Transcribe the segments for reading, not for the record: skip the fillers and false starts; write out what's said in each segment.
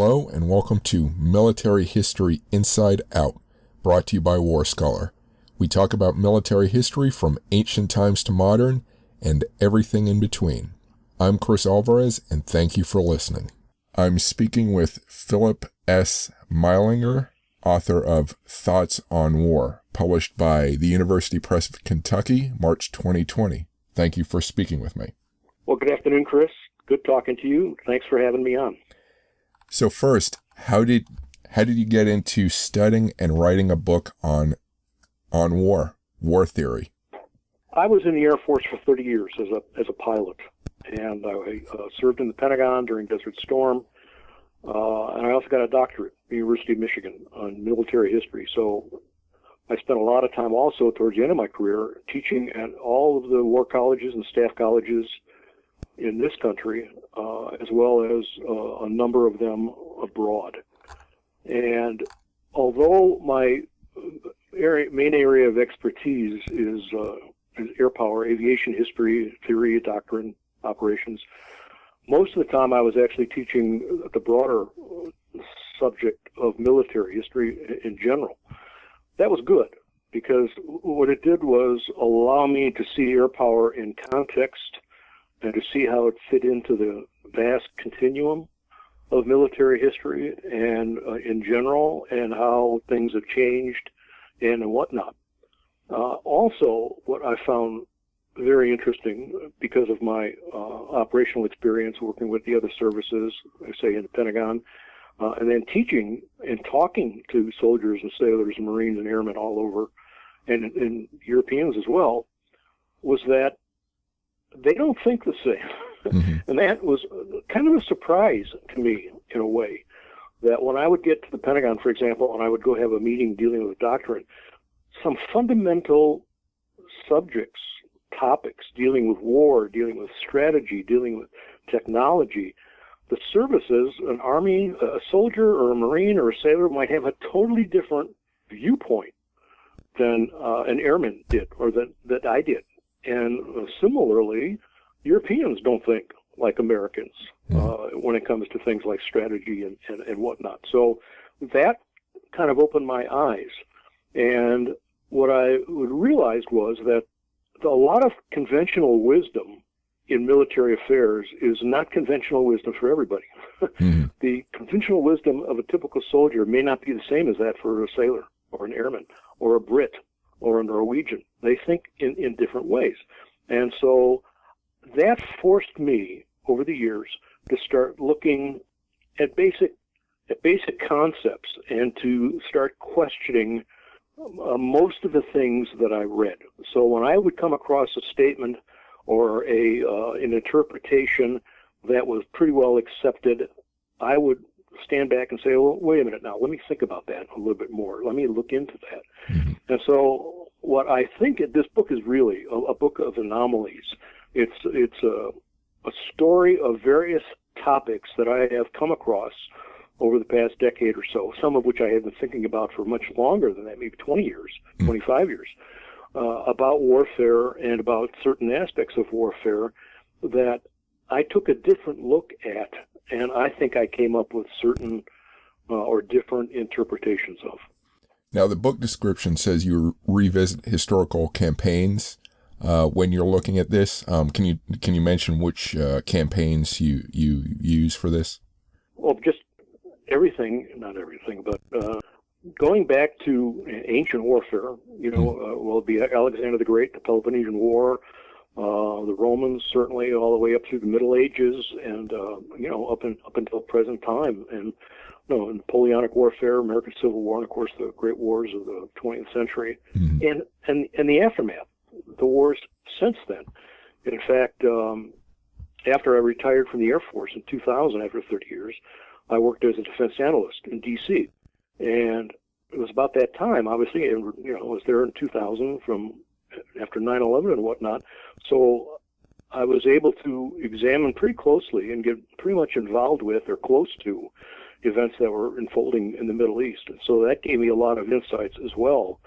Hello and welcome to Military History Inside Out, brought to you by WarScholar. We talk about military history from ancient times to modern and everything in between. I'm Chris Alvarez and thank you for listening. I'm speaking with Phillip S. Meilinger, author of Thoughts on War, published by the University Press of Kentucky, March 2020. Thank you for speaking with me. Well, good afternoon, Chris. Good talking to you. Thanks for having me on. So first, how did you get into studying and writing a book on war theory? I was in the Air Force for 30 years as a pilot, and I served in the Pentagon during Desert Storm, and I also got a doctorate at the University of Michigan on military history. So I spent a lot of time also towards the end of my career teaching at all of the war colleges and staff colleges in this country, as well as a number of them abroad. And although my main area of expertise is air power, aviation history, theory, doctrine, operations, most of the time I was actually teaching the broader subject of military history in general. That was good, because what it did was allow me to see air power in context and to see how it fit into the vast continuum of military history and in general, and how things have changed and whatnot. Also, what I found very interesting, because of my operational experience working with the other services, I say in the Pentagon, and then teaching and talking to soldiers and sailors and Marines and airmen all over, and Europeans as well, was that they don't think the same. Mm-hmm. And that was kind of a surprise to me, in a way, that when I would get to the Pentagon, for example, and I would go have a meeting dealing with doctrine, some fundamental subjects, topics, dealing with war, dealing with strategy, dealing with technology, the services, an Army, a soldier or a Marine or a sailor might have a totally different viewpoint than an airman did, or that I did. And similarly, Europeans don't think like Americans when it comes to things like strategy and whatnot. So that kind of opened my eyes. And what I realized was that a lot of conventional wisdom in military affairs is not conventional wisdom for everybody. Mm-hmm. The conventional wisdom of a typical soldier may not be the same as that for a sailor or an airman or a Brit or a Norwegian. They think in different ways. And so that forced me over the years to start looking at basic concepts and to start questioning most of the things that I read. So when I would come across a statement or an interpretation that was pretty well accepted, I would stand back and say, well, wait a minute now, let me think about that a little bit more. Let me look into that. Mm-hmm. And so what I think this book is really a book of anomalies. It's a story of various topics that I have come across over the past decade or so, some of which I have been thinking about for much longer than that, maybe 20 years, 25 years, about warfare and about certain aspects of warfare that I took a different look at, and I think I came up with certain or different interpretations of. Now, the book description says you revisit historical campaigns. When you're looking at this, can you mention which campaigns you use for this? Well, just everything, not everything, but going back to ancient warfare, will be Alexander the Great, the Peloponnesian War, the Romans, certainly all the way up through the Middle Ages, and up until present time, and Napoleonic warfare, American Civil War, and of course the great wars of the 20th century, mm-hmm. and the aftermath, the wars since then. In fact, after I retired from the Air Force in 2000, after 30 years, I worked as a defense analyst in D.C. And it was about that time, obviously, and I was there in 2000 from after 9/11 and whatnot. So I was able to examine pretty closely and get pretty much involved with or close to events that were unfolding in the Middle East. And so that gave me a lot of insights as well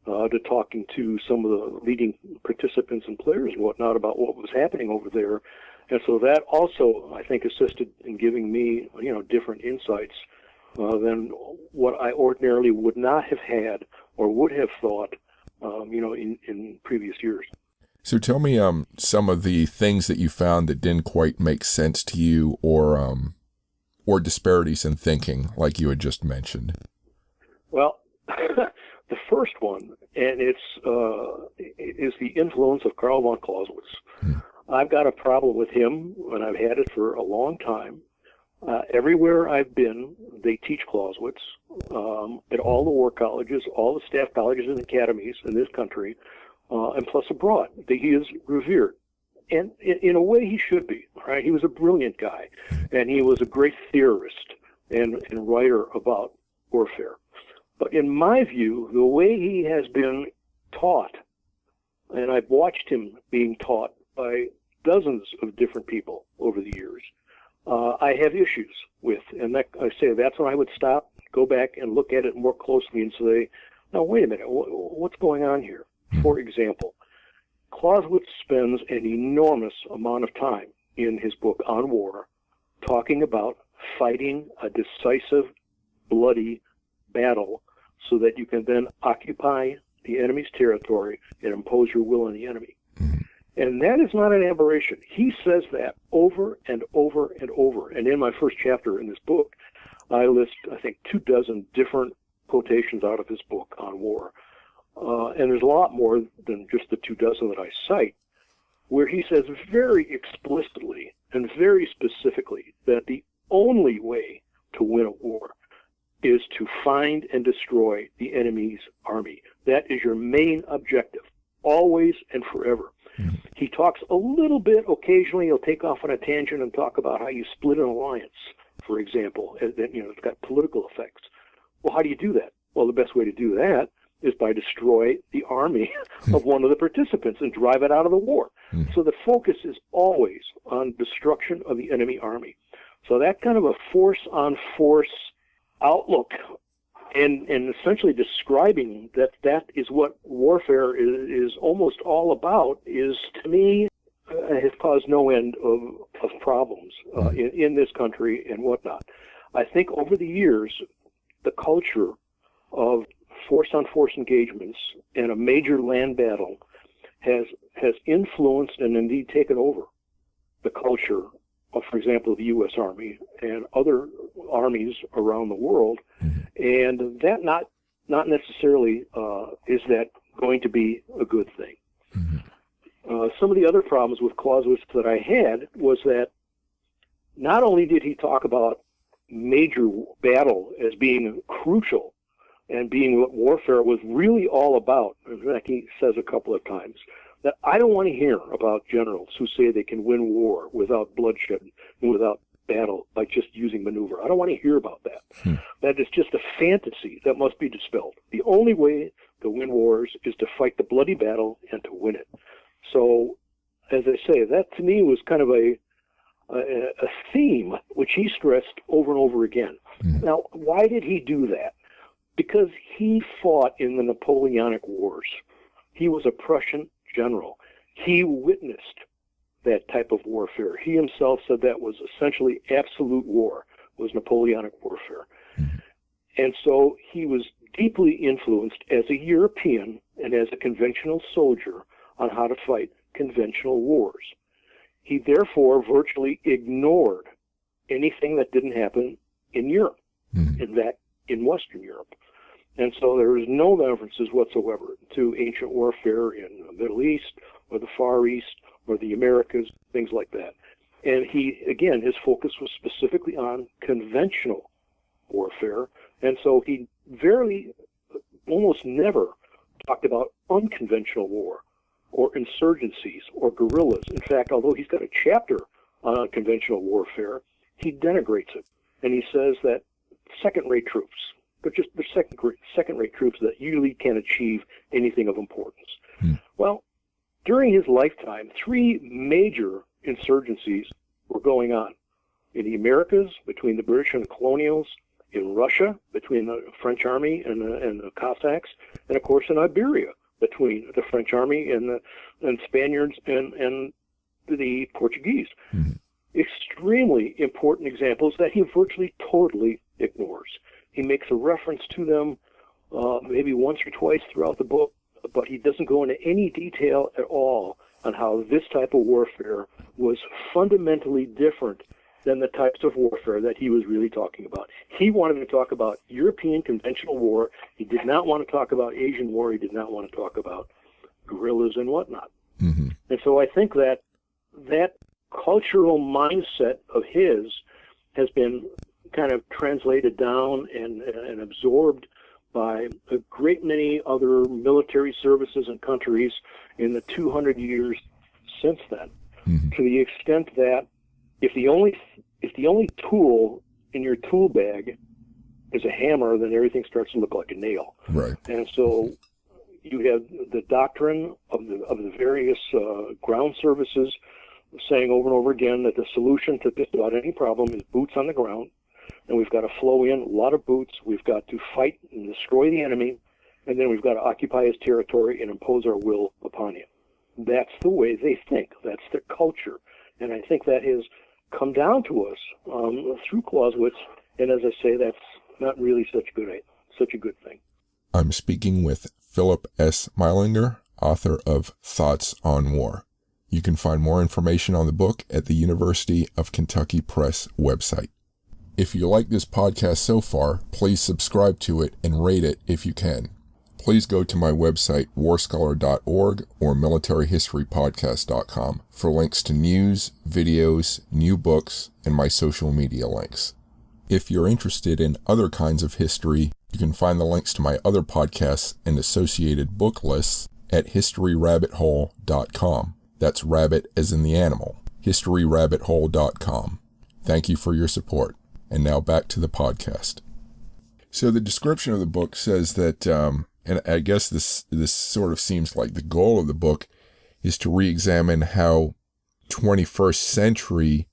to talking to some of the leading participants and players and whatnot about what was happening over there And so that also, I think, assisted in giving me, different insights than what I ordinarily would not have had or would have thought, in previous years. So tell me some of the things that you found that didn't quite make sense to you, or disparities in thinking, like you had just mentioned. Well, the first one, and is the influence of Karl von Clausewitz. I've got a problem with him, and I've had it for a long time. Everywhere I've been, they teach Clausewitz at all the war colleges, all the staff colleges and academies in this country, and plus abroad. He is revered. And in a way, he should be, right? He was a brilliant guy, and he was a great theorist and writer about warfare. But in my view, the way he has been taught, and I've watched him being taught by dozens of different people over the years, I have issues with. And I say that's when I would stop, go back and look at it more closely and say, now, wait a minute, what's going on here? For example, Clausewitz spends an enormous amount of time in his book on war talking about fighting a decisive, bloody battle so that you can then occupy the enemy's territory and impose your will on the enemy. And that is not an aberration. He says that over and over and over. And in my first chapter in this book, I list, I think, 24 different quotations out of his book on war. And there's a lot more than just the 24 that I cite, where he says very explicitly and very specifically that the only way to win a war is to find and destroy the enemy's army. That is your main objective, always and forever. He talks a little bit, occasionally he'll take off on a tangent and talk about how you split an alliance, for example, and then, it's got political effects. Well, how do you do that? Well, the best way to do that is by destroy the army of one of the participants and drive it out of the war. So the focus is always on destruction of the enemy army. So that kind of a force-on-force outlook and essentially describing that is what warfare is almost all about is, to me, has caused no end of problems in this country and whatnot. I think over the years, the culture of force-on-force engagements and a major land battle has influenced and indeed taken over the culture of, for example, the U.S. Army and other armies around the world, and that not necessarily is that going to be a good thing. Some of the other problems with Clausewitz that I had was that not only did he talk about major battle as being crucial and being what warfare was really all about, in fact, he says a couple of times, that I don't want to hear about generals who say they can win war without bloodshed and without battle by just using maneuver. I don't want to hear about that. That is just a fantasy that must be dispelled. The only way to win wars is to fight the bloody battle and to win it. So, as I say, that to me was kind of a theme which he stressed over and over again. Now, why did he do that? Because he fought in the Napoleonic Wars. He was a Prussian general. He witnessed that type of warfare. He himself said that was essentially absolute war, was Napoleonic warfare. And so he was deeply influenced as a European and as a conventional soldier on how to fight conventional wars. He therefore virtually ignored anything that didn't happen in Europe, in Western Europe. And so there is no references whatsoever to ancient warfare in the Middle East or the Far East or the Americas, things like that. And he, again, his focus was specifically on conventional warfare. And so he almost never talked about unconventional war or insurgencies or guerrillas. In fact, although he's got a chapter on unconventional warfare, he denigrates it. And he says that second-rate troops, but just the second-rate troops that usually can't achieve anything of importance. Well, during his lifetime, 3 major insurgencies were going on. In the Americas, between the British and the colonials, in Russia, between the French army and the Cossacks, and of course in Iberia, between the French army and Spaniards and the Portuguese. Mm-hmm. Extremely important examples that he virtually totally ignores. He makes a reference to them maybe once or twice throughout the book, but he doesn't go into any detail at all on how this type of warfare was fundamentally different than the types of warfare that he was really talking about. He wanted to talk about European conventional war. He did not want to talk about Asian war. He did not want to talk about guerrillas and whatnot. Mm-hmm. And so I think that cultural mindset of his has been kind of translated down and absorbed by a great many other military services and countries in the 200 years since then, mm-hmm. to the extent that if the only tool in your tool bag is a hammer, then everything starts to look like a nail. Right. And so you have the doctrine of the various ground services saying over and over again that the solution to just about any problem is boots on the ground, and we've got to flow in a lot of boots. We've got to fight and destroy the enemy, and then we've got to occupy his territory and impose our will upon him. That's the way they think. That's their culture. And I think that has come down to us through Clausewitz, and as I say, that's not really such a good thing. I'm speaking with Phillip S. Meilinger, author of Thoughts on War. You can find more information on the book at the University of Kentucky Press website. If you like this podcast so far, please subscribe to it and rate it if you can. Please go to my website, warscholar.org or militaryhistorypodcast.com for links to news, videos, new books, and my social media links. If you're interested in other kinds of history, you can find the links to my other podcasts and associated book lists at historyrabbithole.com. That's rabbit as in the animal. historyrabbithole.com. Thank you for your support. And now back to the podcast. So the description of the book says that, and I guess this sort of seems like the goal of the book, is to re-examine how 21st century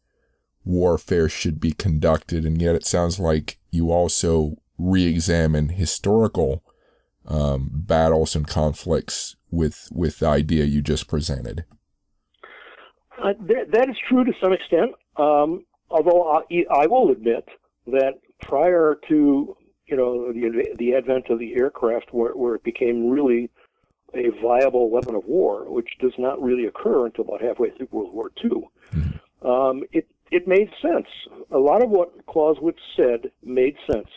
warfare should be conducted, and yet it sounds like you also re-examine historical battles and conflicts with the idea you just presented. That is true to some extent, although I will admit that prior to the advent of the aircraft, where it became really a viable weapon of war, which does not really occur until about halfway through World War II, it made sense. A lot of what Clausewitz said made sense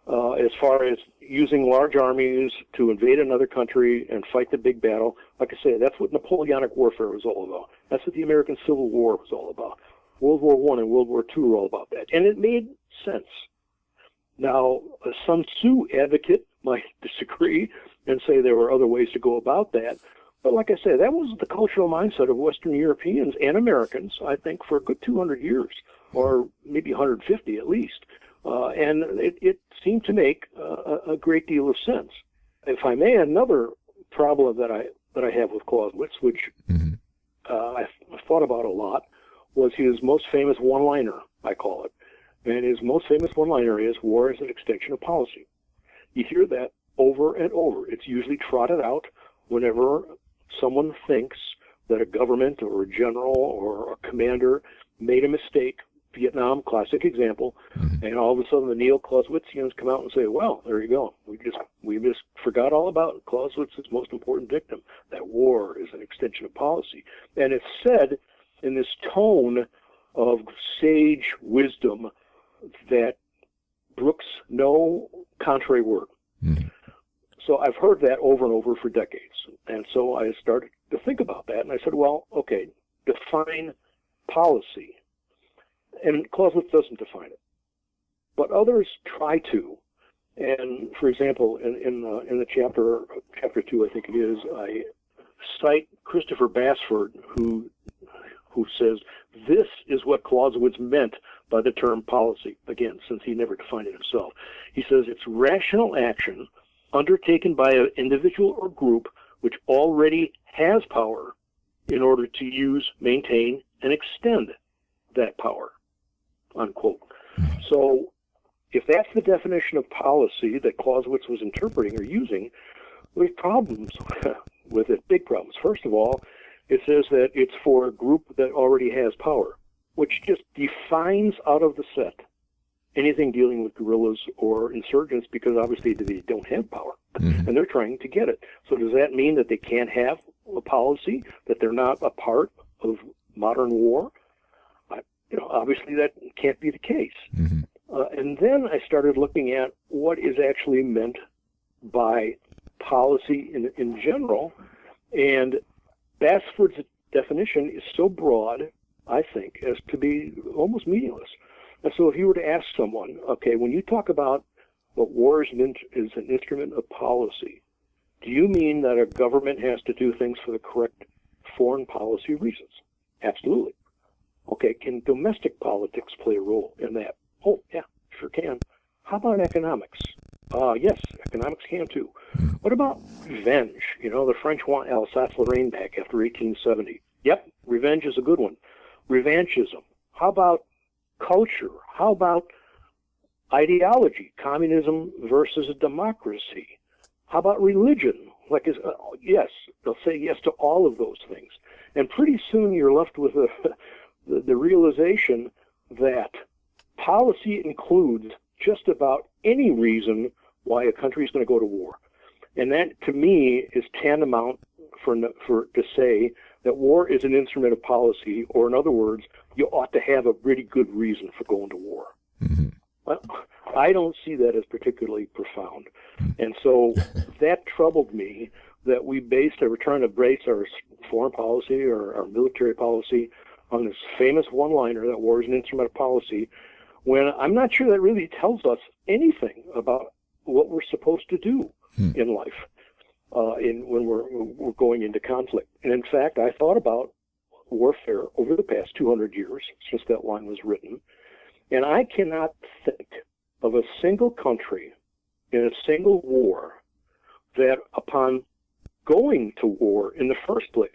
as far as using large armies to invade another country and fight the big battle. Like I say, that's what Napoleonic warfare was all about. That's what the American Civil War was all about. World War I and World War II were all about that. And it made sense. Now, a Sun Tzu advocate might disagree and say there were other ways to go about that. But like I said, that was the cultural mindset of Western Europeans and Americans, I think, for a good 200 years, or maybe 150 at least. And it seemed to make a great deal of sense. If I may, another problem that I have with Clausewitz, which I thought about a lot, was his most famous one-liner, I call it. And his most famous one-liner is, war is an extension of policy. You hear that over and over. It's usually trotted out whenever someone thinks that a government or a general or a commander made a mistake. Vietnam, classic example. And all of a sudden the neo-Clausewitzians come out and say, well, there you go. We just forgot all about Clausewitz's most important victim, that war is an extension of policy. And it's said in this tone of sage wisdom that brooks no contrary word. So I've heard that over and over for decades. And so I started to think about that. And I said, well, okay, define policy. And Clausewitz doesn't define it. But others try to. And, for example, in the chapter 2, I think it is, I cite Christopher Basford, who says, this is what Clausewitz meant by the term policy, again, since he never defined it himself. He says it's rational action undertaken by an individual or group which already has power in order to use, maintain, and extend that power, unquote. So if that's the definition of policy that Clausewitz was interpreting or using, there's problems with it, big problems. First of all, It says that it's for a group that already has power, which just defines out of the set anything dealing with guerrillas or insurgents, because obviously they don't have power, and they're trying to get it. So does that mean that they can't have a policy, that they're not a part of modern war? Obviously that can't be the case. And then I started looking at what is actually meant by policy in general, and Basford's definition is so broad, I think, as to be almost meaningless. And so if you were to ask someone, okay, when you talk about what war is an instrument of policy, do you mean that a government has to do things for the correct foreign policy reasons? Absolutely. Okay, can domestic politics play a role in that? Oh, yeah, sure can. How about economics? Yes, economics can too. What about revenge? The French want Alsace-Lorraine back after 1870. Yep, revenge is a good one. Revanchism. How about culture? How about ideology? Communism versus a democracy. How about religion? Yes, they'll say yes to all of those things. And pretty soon you're left with the realization that policy includes just about any reason why a country is going to go to war. And that, to me, is tantamount to say that war is an instrument of policy, or in other words, you ought to have a really good reason for going to war. Well, I don't see that as particularly profound. And so that troubled me, that we're trying to base our foreign policy or our military policy on this famous one-liner that war is an instrument of policy, when I'm not sure that really tells us anything about what we're supposed to do in life when we're going into conflict. And in fact, I thought about warfare over the past 200 years since that line was written, and I cannot think of a single country in a single war that upon going to war in the first place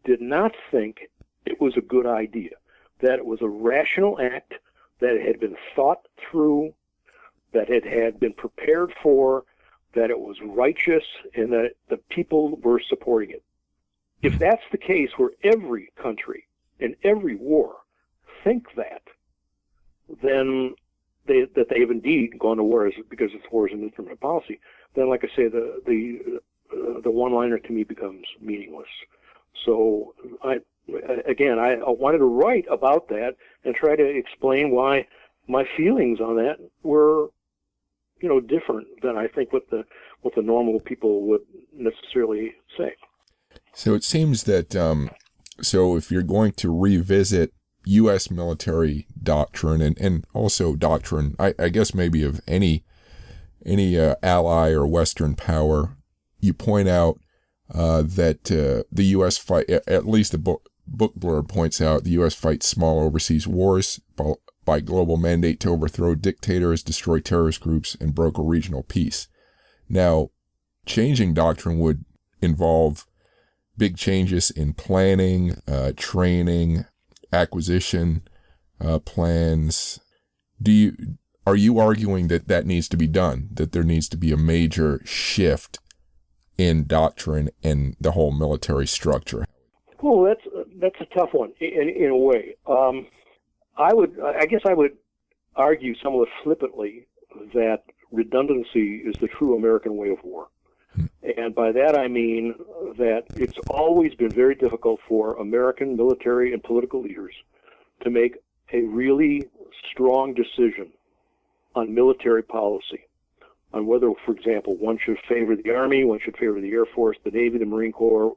did not think it was a good idea, that it was a rational act, that it had been thought through, that it had been prepared for, that it was righteous, and that the people were supporting it. If that's the case, where every country in every war think that, then that they've indeed gone to war because war is an instrument of policy, then, like I say, the one-liner to me becomes meaningless. So I wanted to write about that and try to explain why my feelings on that were, different than I think what the normal people would necessarily say. So it seems that if you're going to revisit U.S. military doctrine and also doctrine, I guess maybe of any ally or Western power, you point out that the U.S. fight, at least the book blurb points out, the U.S. fights small overseas wars by global mandate to overthrow dictators, destroy terrorist groups, and broker regional peace. Now, changing doctrine would involve big changes in planning, training, acquisition plans. Are you arguing that needs to be done, that there needs to be a major shift in doctrine and the whole military structure? Well, that's a tough one in a way. I guess I would argue somewhat flippantly that redundancy is the true American way of war. And by that I mean that it's always been very difficult for American military and political leaders to make a really strong decision on military policy, on whether, for example, one should favor the Army, one should favor the Air Force, the Navy, the Marine Corps.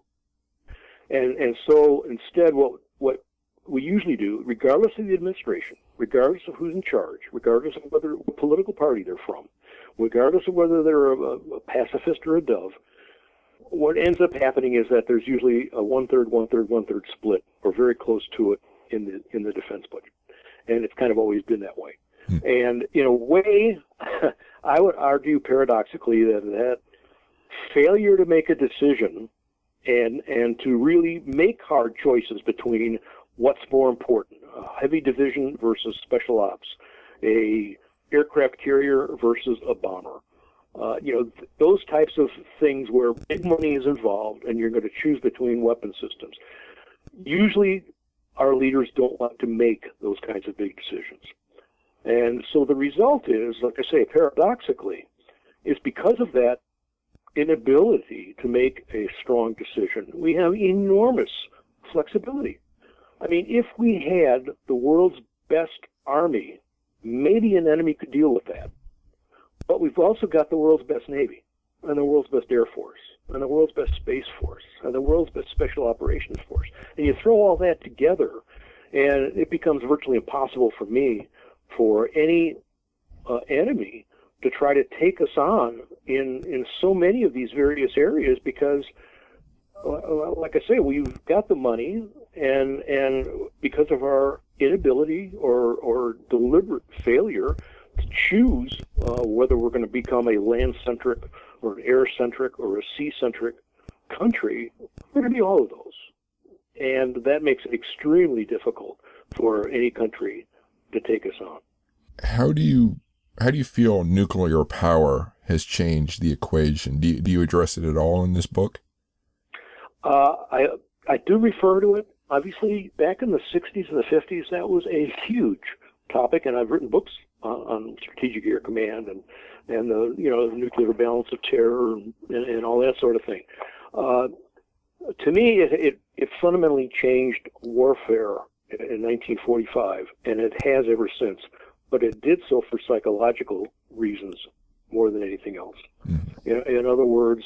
And so instead what we usually do, regardless of the administration, regardless of who's in charge, regardless of what political party they're from, regardless of whether they're a pacifist or a dove, what ends up happening is that there's usually a one-third split, or very close to it in the defense budget. And it's kind of always been that way. And in a way, I would argue paradoxically that failure to make a decision and to really make hard choices between what's more important, a heavy division versus special ops, a aircraft carrier versus a bomber, Those types of things where big money is involved and you're going to choose between weapon systems. Usually, our leaders don't want to make those kinds of big decisions. And so the result is, like I say, paradoxically, is because of that inability to make a strong decision, we have enormous flexibility. I mean, if we had the world's best army, maybe an enemy could deal with that. But we've also got the world's best Navy, and the world's best Air Force, and the world's best Space Force, and the world's best Special Operations Force. And you throw all that together, and it becomes virtually impossible for any enemy to try to take us on in so many of these various areas because, like I say, we've got the money, and because of our inability or deliberate failure to choose whether we're going to become a land-centric or an air-centric or a sea-centric country, we're going to be all of those. And that makes it extremely difficult for any country to take us on. How do you feel nuclear power has changed the equation? Do you address it at all in this book? I do refer to it. Obviously, back in the 60s and the 50s, that was a huge topic, and I've written books on strategic air command and the the nuclear balance of terror and all that sort of thing. To me, it fundamentally changed warfare in 1945, and it has ever since. But it did so for psychological reasons more than anything else. Mm-hmm. In other words,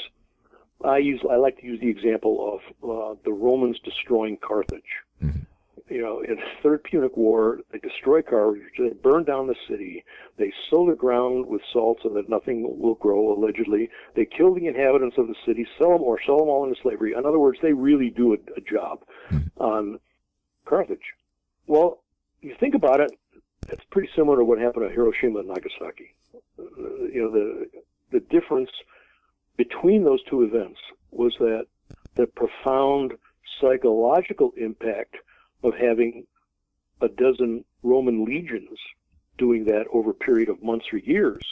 I like to use the example of the Romans destroying Carthage. Mm-hmm. In the Third Punic War, they destroy Carthage, they burn down the city, they sow the ground with salt so that nothing will grow, allegedly. They kill the inhabitants of the city, sell them all into slavery. In other words, they really do a job on Carthage. Well, you think about it, it's pretty similar to what happened at Hiroshima and Nagasaki. The difference between those two events was that the profound psychological impact of having a dozen Roman legions doing that over a period of months or years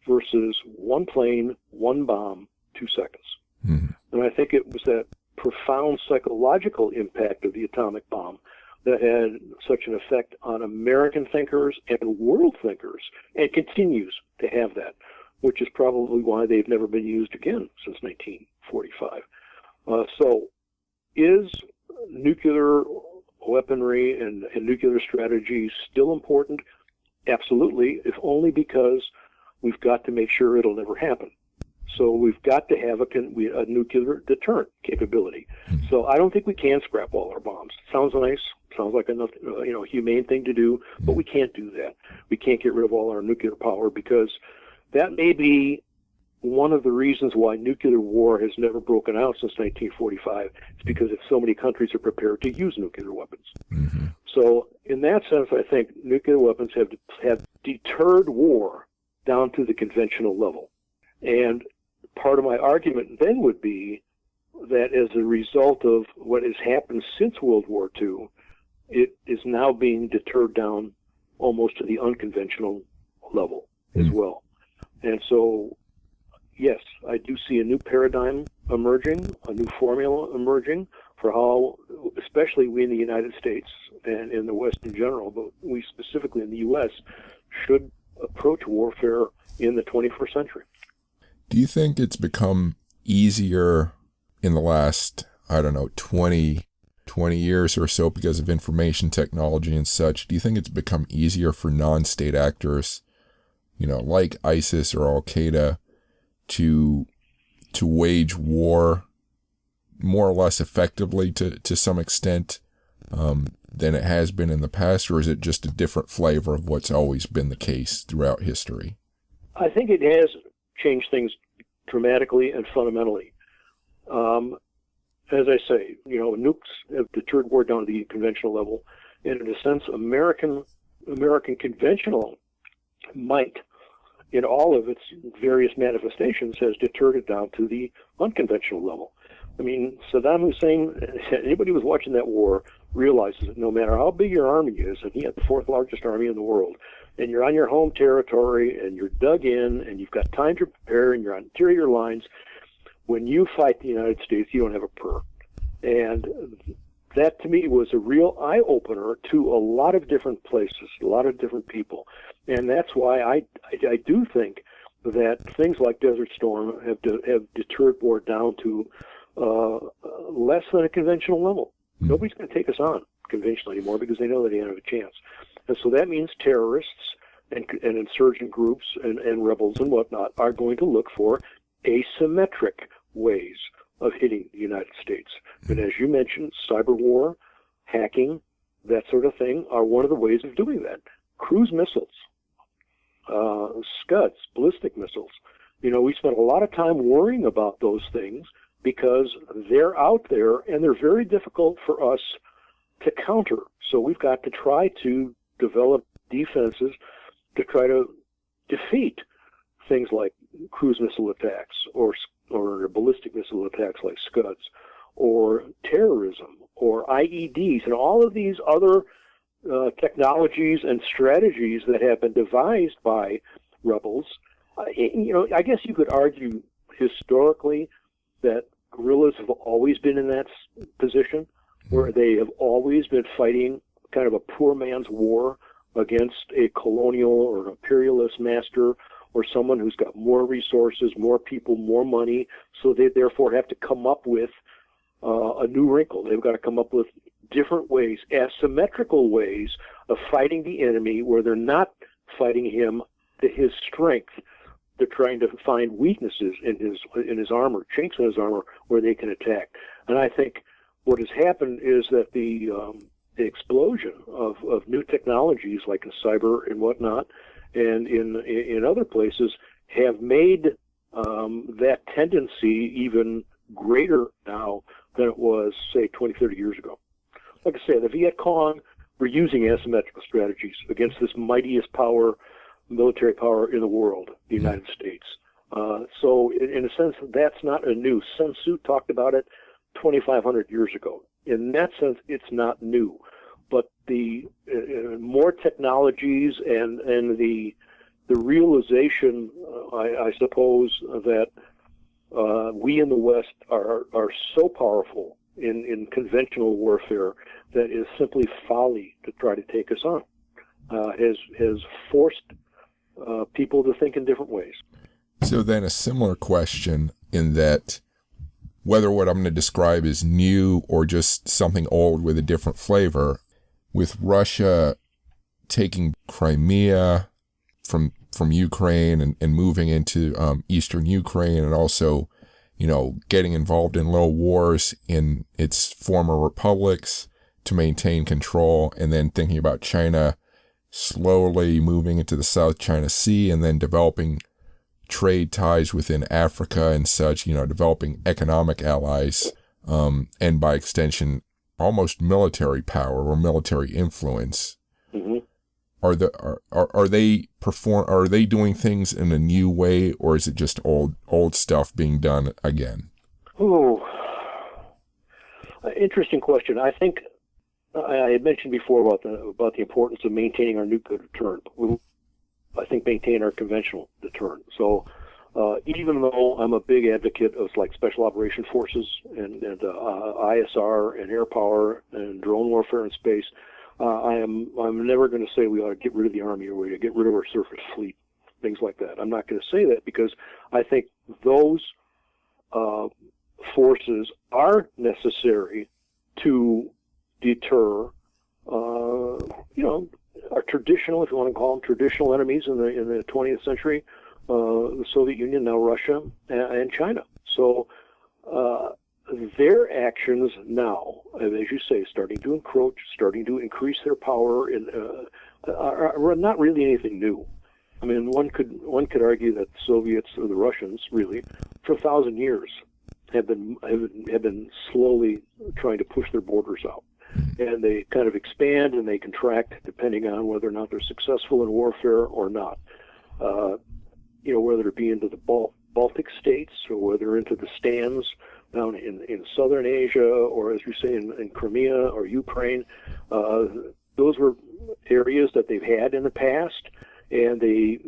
versus one plane, one bomb, 2 seconds. Mm-hmm. And I think it was that profound psychological impact of the atomic bomb that had such an effect on American thinkers and world thinkers, and continues to have that, which is probably why they've never been used again since 1945. So is nuclear weaponry and nuclear strategy still important? Absolutely, if only because we've got to make sure it'll never happen. So we've got to have a nuclear deterrent capability. So I don't think we can scrap all our bombs. Sounds nice. Sounds like enough, humane thing to do, but we can't do that. We can't get rid of all our nuclear power because that may be one of the reasons why nuclear war has never broken out since 1945. It's because so many countries are prepared to use nuclear weapons. Mm-hmm. So in that sense, I think nuclear weapons have deterred war down to the conventional level. And part of my argument then would be that as a result of what has happened since World War II, it is now being deterred down almost to the unconventional level as well. And so, yes, I do see a new paradigm emerging, a new formula emerging for how, especially we in the United States and in the West in general, but we specifically in the U.S., should approach warfare in the 21st century. Do you think it's become easier in the last, 20 years or so because of information technology and such? Do you think it's become easier for non-state actors, like ISIS or Al-Qaeda, to wage war more or less effectively to some extent than it has been in the past, or is it just a different flavor of what's always been the case throughout history? I think it has changed things dramatically and fundamentally. As I say, nukes have deterred war down to the conventional level, and in a sense, American conventional might, in all of its various manifestations, has deterred it down to the unconventional level. I mean, Saddam Hussein, anybody who was watching that war realizes that no matter how big your army is, and he had the 4th largest army in the world, and you're on your home territory, and you're dug in, and you've got time to prepare, and you're on interior lines. When you fight the United States, you don't have a prayer. And that, to me, was a real eye-opener to a lot of different places, a lot of different people. And that's why I do think that things like Desert Storm have deterred war down to less than a conventional level. Nobody's going to take us on conventionally anymore because they know that they don't have a chance. And so that means terrorists and insurgent groups and rebels and whatnot are going to look for asymmetric ways of hitting the United States. And as you mentioned, cyber war, hacking, that sort of thing are one of the ways of doing that. Cruise missiles, Scuds, ballistic missiles. We spent a lot of time worrying about those things because they're out there and they're very difficult for us to counter. So we've got to try to develop defenses to try to defeat things like cruise missile attacks or ballistic missile attacks like Scuds, or terrorism, or IEDs, and all of these other technologies and strategies that have been devised by rebels. I guess you could argue historically that guerrillas have always been in that position, where they have always been fighting kind of a poor man's war against a colonial or an imperialist master, or someone who's got more resources, more people, more money, so they therefore have to come up with a new wrinkle. They've got to come up with different ways, asymmetrical ways of fighting the enemy, where they're not fighting him to his strength. They're trying to find weaknesses in his armor, chinks in his armor, where they can attack. And I think what has happened is that the explosion of new technologies like in cyber and whatnot, and in other places, have made that tendency even greater now than it was, say, 20, 30 years ago. Like I say, the Viet Cong were using asymmetrical strategies against this mightiest military power in the world, the United States. So in a sense, that's not a new. Sun Tzu talked about it 2,500 years ago. In that sense, it's not new. But the more technologies and the realization, I suppose, that we in the West are so powerful in conventional warfare that is simply folly to try to take us on, has forced people to think in different ways. So then a similar question in that whether what I'm going to describe is new or just something old with a different flavor, with Russia taking Crimea from Ukraine and moving into eastern Ukraine, and also, getting involved in little wars in its former republics to maintain control, and then thinking about China slowly moving into the South China Sea and then developing trade ties within Africa and such, developing economic allies, and by extension, almost military power or military influence. Mm-hmm. Are they doing things in a new way, or is it just old stuff being done again? Oh, interesting question. I think I had mentioned before about the importance of maintaining our nuclear deterrent. I think maintain our conventional deterrent. So even though I'm a big advocate of like special operation forces and ISR and air power and drone warfare in space, I'm never going to say we ought to get rid of the Army or we ought to get rid of our surface fleet, things like that. I'm not going to say that because I think those forces are necessary to deter, our traditional, if you want to call them traditional enemies in the 20th century, the Soviet Union, now Russia, and China. So their actions now, as you say, starting to encroach, starting to increase their power, are not really anything new. I mean, one could argue that the Soviets or the Russians, really, for 1,000 years, have been slowly trying to push their borders out. And they kind of expand and they contract depending on whether or not they're successful in warfare or not. Whether it be into the Baltic states or whether into the stands down in southern Asia, or as you say in Crimea or Ukraine, those were areas that they've had in the past, and they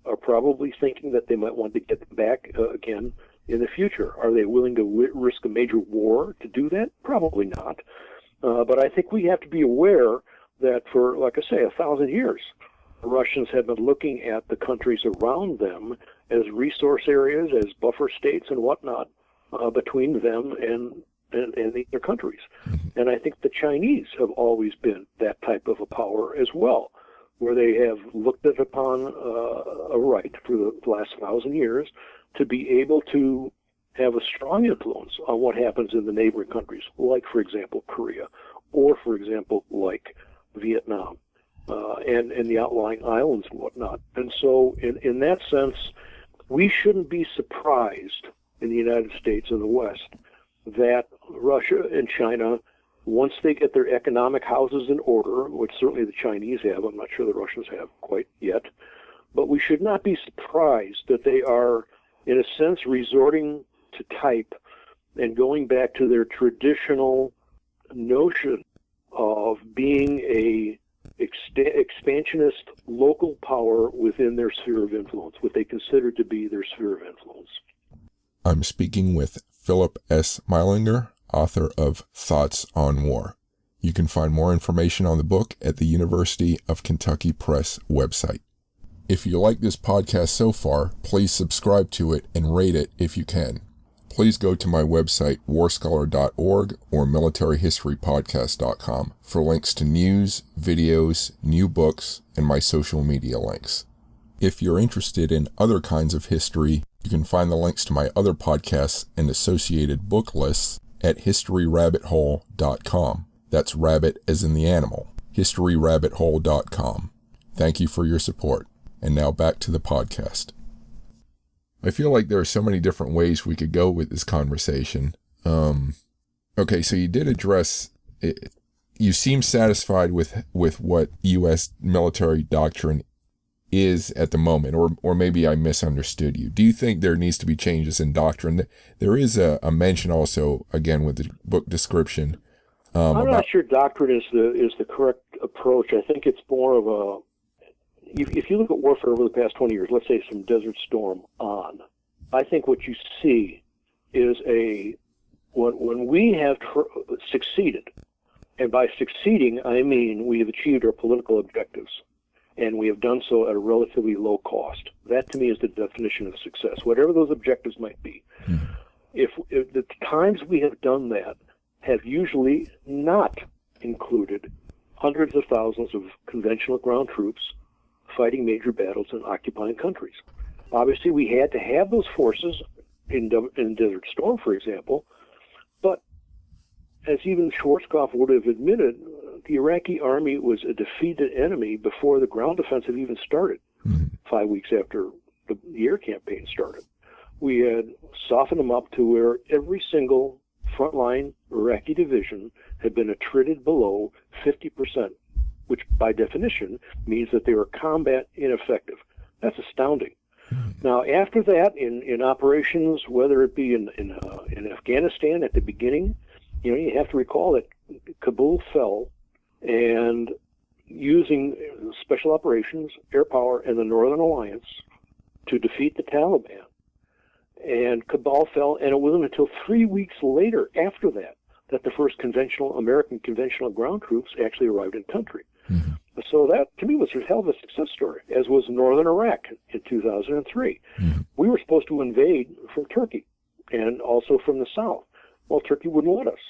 are probably thinking that they might want to get them back again in the future. Are they willing to risk a major war to do that? Probably not. But I think we have to be aware that for, like I say, 1,000 years, the Russians have been looking at the countries around them as resource areas, as buffer states and whatnot, between them and their countries. And I think the Chinese have always been that type of a power as well, where they have looked at upon a right for the last 1,000 years to be able to have a strong influence on what happens in the neighboring countries, like, for example, Korea, or, for example, like Vietnam, and the outlying islands and whatnot. And so, in that sense, we shouldn't be surprised in the United States and the West that Russia and China, once they get their economic houses in order, which certainly the Chinese have, I'm not sure the Russians have quite yet, but we should not be surprised that they are, in a sense, resorting to type and going back to their traditional notion of being a expansionist local power within their sphere of influence, what they consider to be their sphere of influence. I'm speaking with Phillip S. Meilinger, author of Thoughts on War. You can find more information on the book at the University of Kentucky Press website. If you like this podcast so far, please subscribe to it and rate it if you can. Please go to my website, warscholar.org or militaryhistorypodcast.com for links to news, videos, new books, and my social media links. If you're interested in other kinds of history, you can find the links to my other podcasts and associated book lists at historyrabbithole.com. That's rabbit as in the animal. historyrabbithole.com. Thank you for your support. And now back to the podcast. I feel like there are so many different ways we could go with this conversation. Okay, so you did address it. You seem satisfied with what U.S. military doctrine is at the moment, or maybe I misunderstood you. Do you think there needs to be changes in doctrine? There is a mention also, again, with the book description. I'm not sure doctrine is the correct approach. I think it's more of a, if you look at warfare over the past 20 years, let's say from Desert Storm on, I think what you see is when we have succeeded, and by succeeding I mean we have achieved our political objectives, and we have done so at a relatively low cost. That to me is the definition of success, whatever those objectives might be. Mm-hmm. If the times we have done that have usually not included hundreds of thousands of conventional ground troops fighting major battles in occupying countries. Obviously, we had to have those forces in Desert Storm, for example, but as even Schwarzkopf would have admitted, the Iraqi army was a defeated enemy before the ground offensive even started, 5 weeks after the air campaign started. We had softened them up to where every single frontline Iraqi division had been attrited below 50%, which by definition means that they were combat ineffective. That's astounding. Now, after that, in operations, whether it be in Afghanistan at the beginning, you have to recall that Kabul fell, and using special operations, air power, and the Northern Alliance to defeat the Taliban. And Kabul fell, and it wasn't until 3 weeks later after that the first American conventional ground troops actually arrived in country. Mm-hmm. So that, to me, was a hell of a success story, as was Northern Iraq in 2003. Mm-hmm. We were supposed to invade from Turkey and also from the south. Well, Turkey wouldn't let us.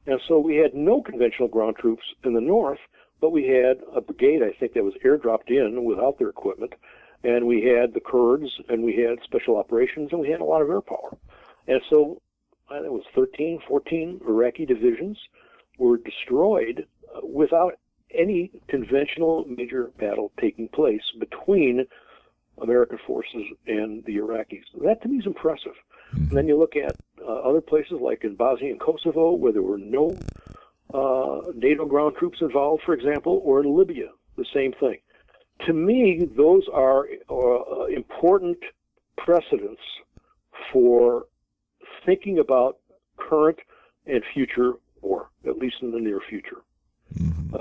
And so we had no conventional ground troops in the north, but we had a brigade, I think, that was airdropped in without their equipment, and we had the Kurds, and we had special operations, and we had a lot of air power. And so I think it was 13, 14 Iraqi divisions were destroyed without any conventional major battle taking place between American forces and the Iraqis. That, to me, is impressive. And then you look at other places like in Bosnia and Kosovo, where there were no NATO ground troops involved, for example, or in Libya, the same thing. To me, those are important precedents for thinking about current and future war, at least in the near future. Mm-hmm.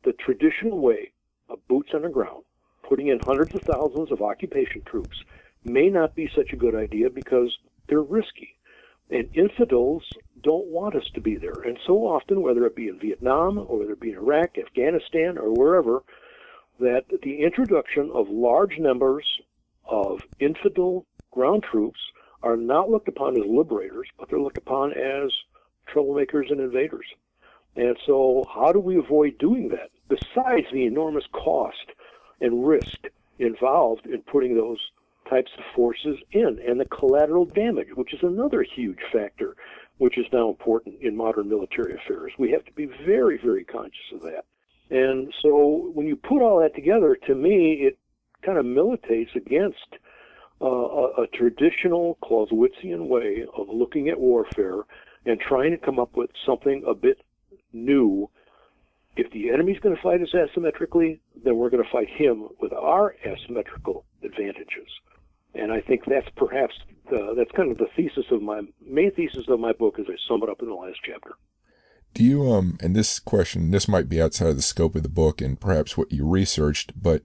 the traditional way of boots on the ground, putting in hundreds of thousands of occupation troops, may not be such a good idea because they're risky. And infidels don't want us to be there. And so often, whether it be in Vietnam or whether it be in Iraq, Afghanistan, or wherever, that the introduction of large numbers of infidel ground troops are not looked upon as liberators, but they're looked upon as troublemakers and invaders. And so how do we avoid doing that, besides the enormous cost and risk involved in putting those types of forces in, and the collateral damage, which is another huge factor, which is now important in modern military affairs. We have to be very, very conscious of that. And so when you put all that together, to me, it kind of militates against a traditional Clausewitzian way of looking at warfare and trying to come up with something a bit new. If the enemy's going to fight us asymmetrically, then we're going to fight him with our asymmetrical advantages. And I think that's perhaps that's kind of the main thesis of my book as I sum it up in the last chapter. Do you, and this question, this might be outside of the scope of the book and perhaps what you researched, but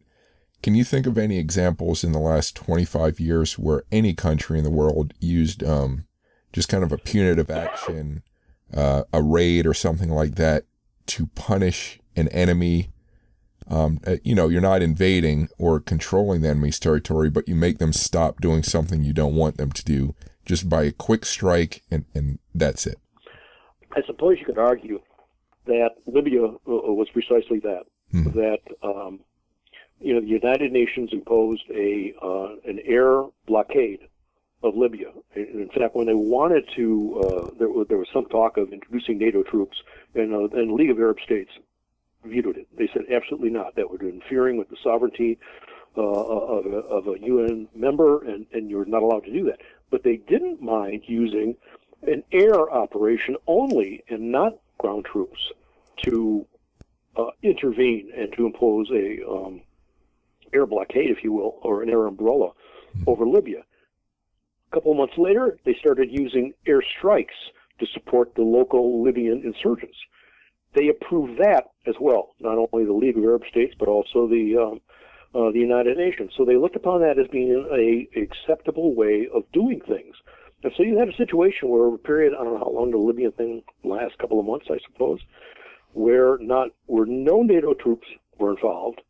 can you think of any examples in the last 25 years where any country in the world used just kind of a punitive action, a raid or something like that to punish an enemy? You're not invading or controlling the enemy's territory, but you make them stop doing something you don't want them to do just by a quick strike, and that's it. I suppose you could argue that Libya was precisely that. That the United Nations imposed an air blockade of Libya. In fact, when they wanted to, there was some talk of introducing NATO troops, and the League of Arab States vetoed it. They said absolutely not. That would be interfering with the sovereignty of a UN member, and you're not allowed to do that. But they didn't mind using an air operation only and not ground troops to intervene and to impose a air blockade, if you will, or an air umbrella over Libya. A couple of months later, they started using air strikes to support the local Libyan insurgents. They approved that as well, not only the League of Arab States, but also the United Nations. So they looked upon that as being an acceptable way of doing things. And so you had a situation where over a period, I don't know how long the Libyan thing last, couple of months, I suppose, where no NATO troops were involved,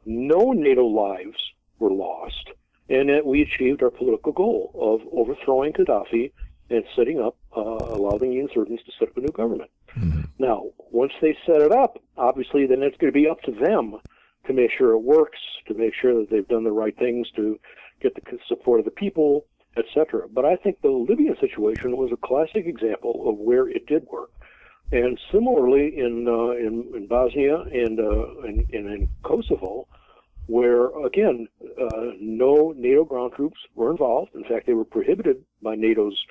no NATO lives were lost, and that we achieved our political goal of overthrowing Gaddafi and setting up, allowing the insurgents to set up a new government. Mm-hmm. Now, once they set it up, obviously then it's going to be up to them to make sure it works, to make sure that they've done the right things to get the support of the people, etc. But I think the Libyan situation was a classic example of where it did work. And similarly in Bosnia and in Kosovo, where, again, no NATO ground troops were involved. In fact, they were prohibited by NATO's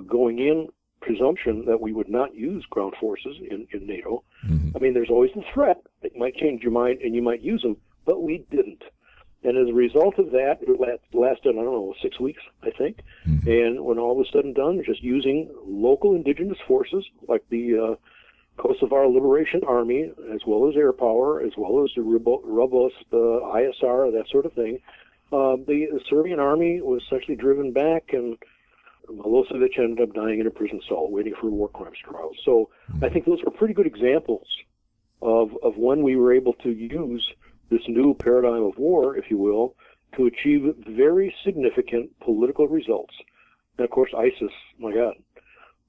going in presumption that we would not use ground forces in NATO. Mm-hmm. I mean, there's always the threat that you might change your mind and you might use them, but we didn't. And as a result of that, it lasted, 6 weeks, I think. Mm-hmm. And when all was said and done, just using local indigenous forces like the Kosovar Liberation Army, as well as air power, as well as the robust ISR, that sort of thing, the Serbian army was essentially driven back, and Milosevic ended up dying in a prison cell waiting for a war crimes trial. So I think those were pretty good examples of when we were able to use this new paradigm of war, if you will, to achieve very significant political results. And of course, ISIS, my God,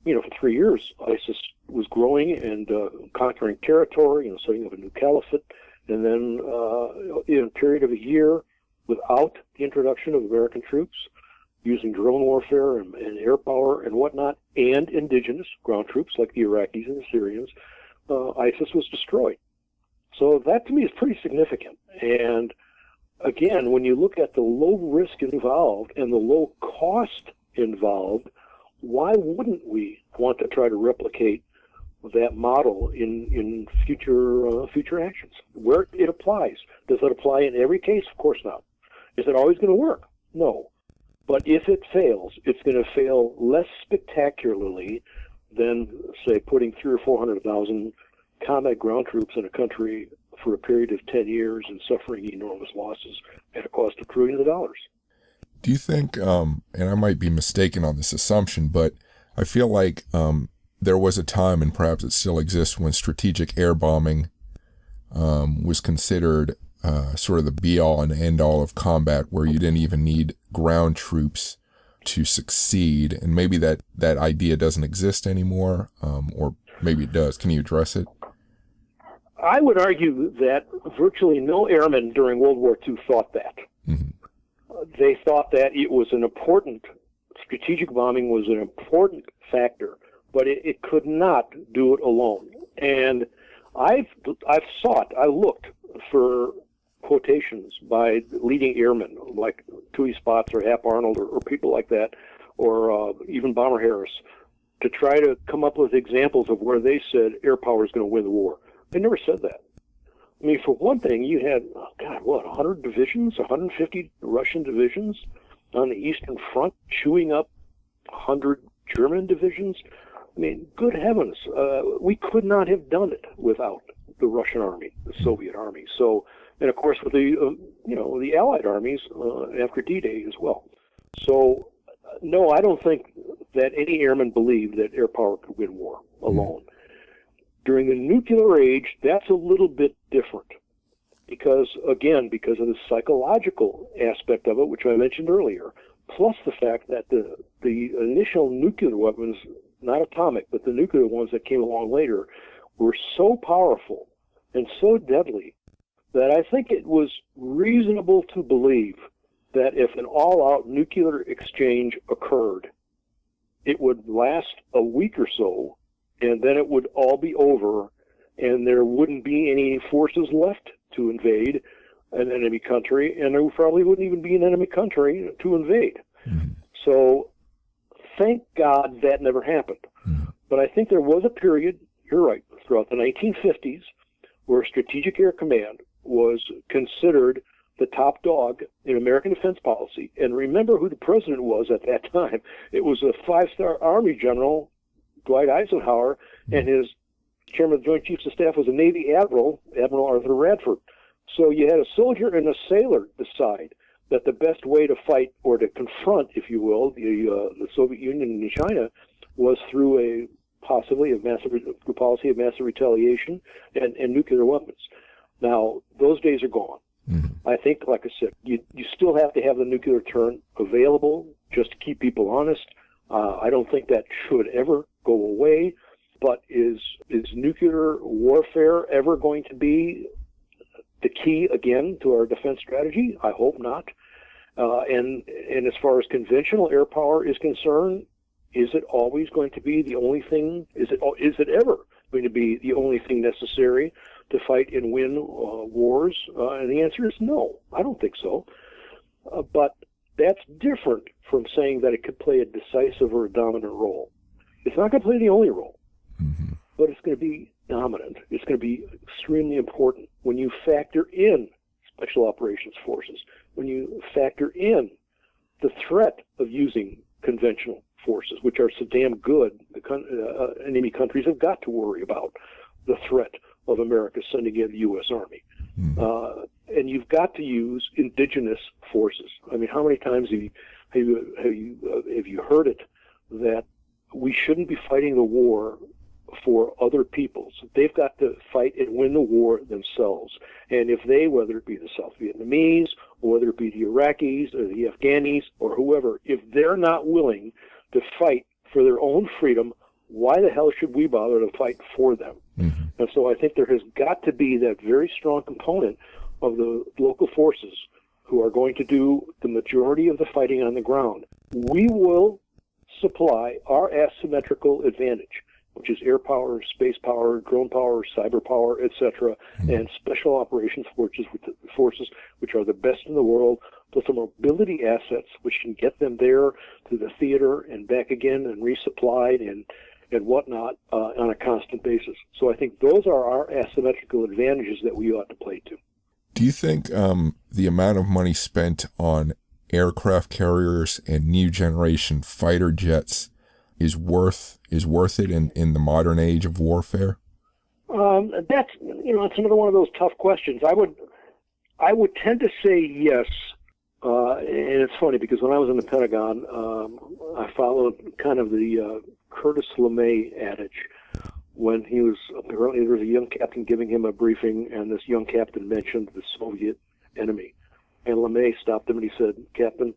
for 3 years, ISIS was growing and conquering territory and setting up a new caliphate. And then in a period of a year, without the introduction of American troops, using drone warfare and air power and whatnot, and indigenous ground troops like the Iraqis and the Syrians, ISIS was destroyed. So that to me is pretty significant. And again, when you look at the low risk involved and the low cost involved, why wouldn't we want to try to replicate that model in future actions where it applies? Does it apply in every case? Of course not. Is it always going to work? No. But if it fails, it's going to fail less spectacularly than, say, putting 300,000 or 400,000 combat ground troops in a country for a period of 10 years and suffering enormous losses at a cost of trillions of dollars. Do you think, and I might be mistaken on this assumption, but I feel like there was a time, and perhaps it still exists, when strategic air bombing was considered sort of the be-all and end-all of combat, where you didn't even need ground troops to succeed, and maybe that idea doesn't exist anymore, or maybe it does. Can you address it? I would argue that virtually no airmen during World War II thought that. Mm-hmm. They thought that it was an important, strategic bombing was an important factor, but it could not do it alone. And I looked for quotations by leading airmen like Toohey Spots or Hap Arnold or people like that, or even Bomber Harris, to try to come up with examples of where they said air power is going to win the war. They never said that. I mean, for one thing, you had, 100 divisions, 150 Russian divisions on the Eastern Front chewing up 100 German divisions. I mean, good heavens, we could not have done it without the Russian army, the Soviet army. So, and of course with the, the Allied armies after D-Day as well. So, no, I don't think that any airman believed that air power could win war alone. During the nuclear age, that's a little bit different because of the psychological aspect of it, which I mentioned earlier, plus the fact that the initial nuclear weapons, not atomic, but the nuclear ones that came along later, were so powerful and so deadly that I think it was reasonable to believe that if an all-out nuclear exchange occurred, it would last a week or so, and then it would all be over, and there wouldn't be any forces left to invade an enemy country, and there probably wouldn't even be an enemy country to invade. Mm-hmm. So thank God that never happened. Mm-hmm. But I think there was a period, you're right, throughout the 1950s, where Strategic Air Command was considered the top dog in American defense policy. And remember who the president was at that time. It was a five-star Army general, Dwight Eisenhower, and his chairman of the Joint Chiefs of Staff was a Navy Admiral, Admiral Arthur Radford. So you had a soldier and a sailor decide that the best way to fight or to confront, if you will, the Soviet Union and China was through possibly a policy of massive retaliation and nuclear weapons. Now, those days are gone. Mm-hmm. I think, like I said, you still have to have the nuclear turn available just to keep people honest. I don't think that should ever go away. But is nuclear warfare ever going to be the key again to our defense strategy? I hope not. And as far as conventional air power is concerned, is it always going to be the only thing? Is it ever going to be the only thing necessary to fight and win wars? And the answer is no. I don't think so. But that's different from saying that it could play a decisive or a dominant role. It's not going to play the only role, mm-hmm. but it's going to be dominant. It's going to be extremely important when you factor in special operations forces, when you factor in the threat of using conventional forces, which are so damn good. Enemy countries have got to worry about the threat of America sending in the U.S. Army. Mm-hmm. And you've got to use indigenous forces. I mean, how many times have you heard it that we shouldn't be fighting the war for other peoples? They've got to fight and win the war themselves. And if they, whether it be the South Vietnamese, or whether it be the Iraqis, or the Afghanis, or whoever, if they're not willing to fight for their own freedom, why the hell should we bother to fight for them? Mm-hmm. And so I think there has got to be that very strong component of the local forces who are going to do the majority of the fighting on the ground. We will supply our asymmetrical advantage, which is air power, space power, drone power, cyber power, etc., and special operations forces, which are the best in the world, plus the mobility assets, which can get them there to the theater and back again and resupplied and whatnot on a constant basis. So I think those are our asymmetrical advantages that we ought to play to. Do you think the amount of money spent on aircraft carriers and new generation fighter jets is worth it in the modern age of warfare? It's another one of those tough questions. I would tend to say yes. And it's funny because when I was in the Pentagon, I followed kind of the Curtis LeMay adage. When he was, apparently there was a young captain giving him a briefing, and this young captain mentioned the Soviet enemy. And LeMay stopped him and he said, "Captain,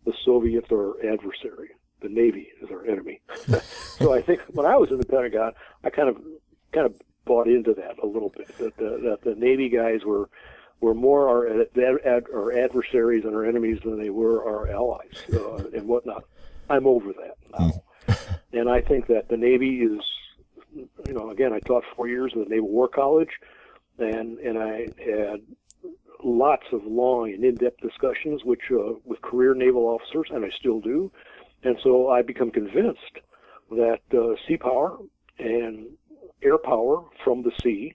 the Soviets are our adversary. The Navy is our enemy." So I think when I was in the Pentagon, I kind of bought into that a little bit, that the Navy guys were more our adversaries and our enemies than they were our allies and whatnot. I'm over that now. And I think that the Navy is, again, I taught 4 years at the Naval War College, and I had lots of long and in-depth discussions with career naval officers, and I still do. And so I become convinced that sea power and air power from the sea,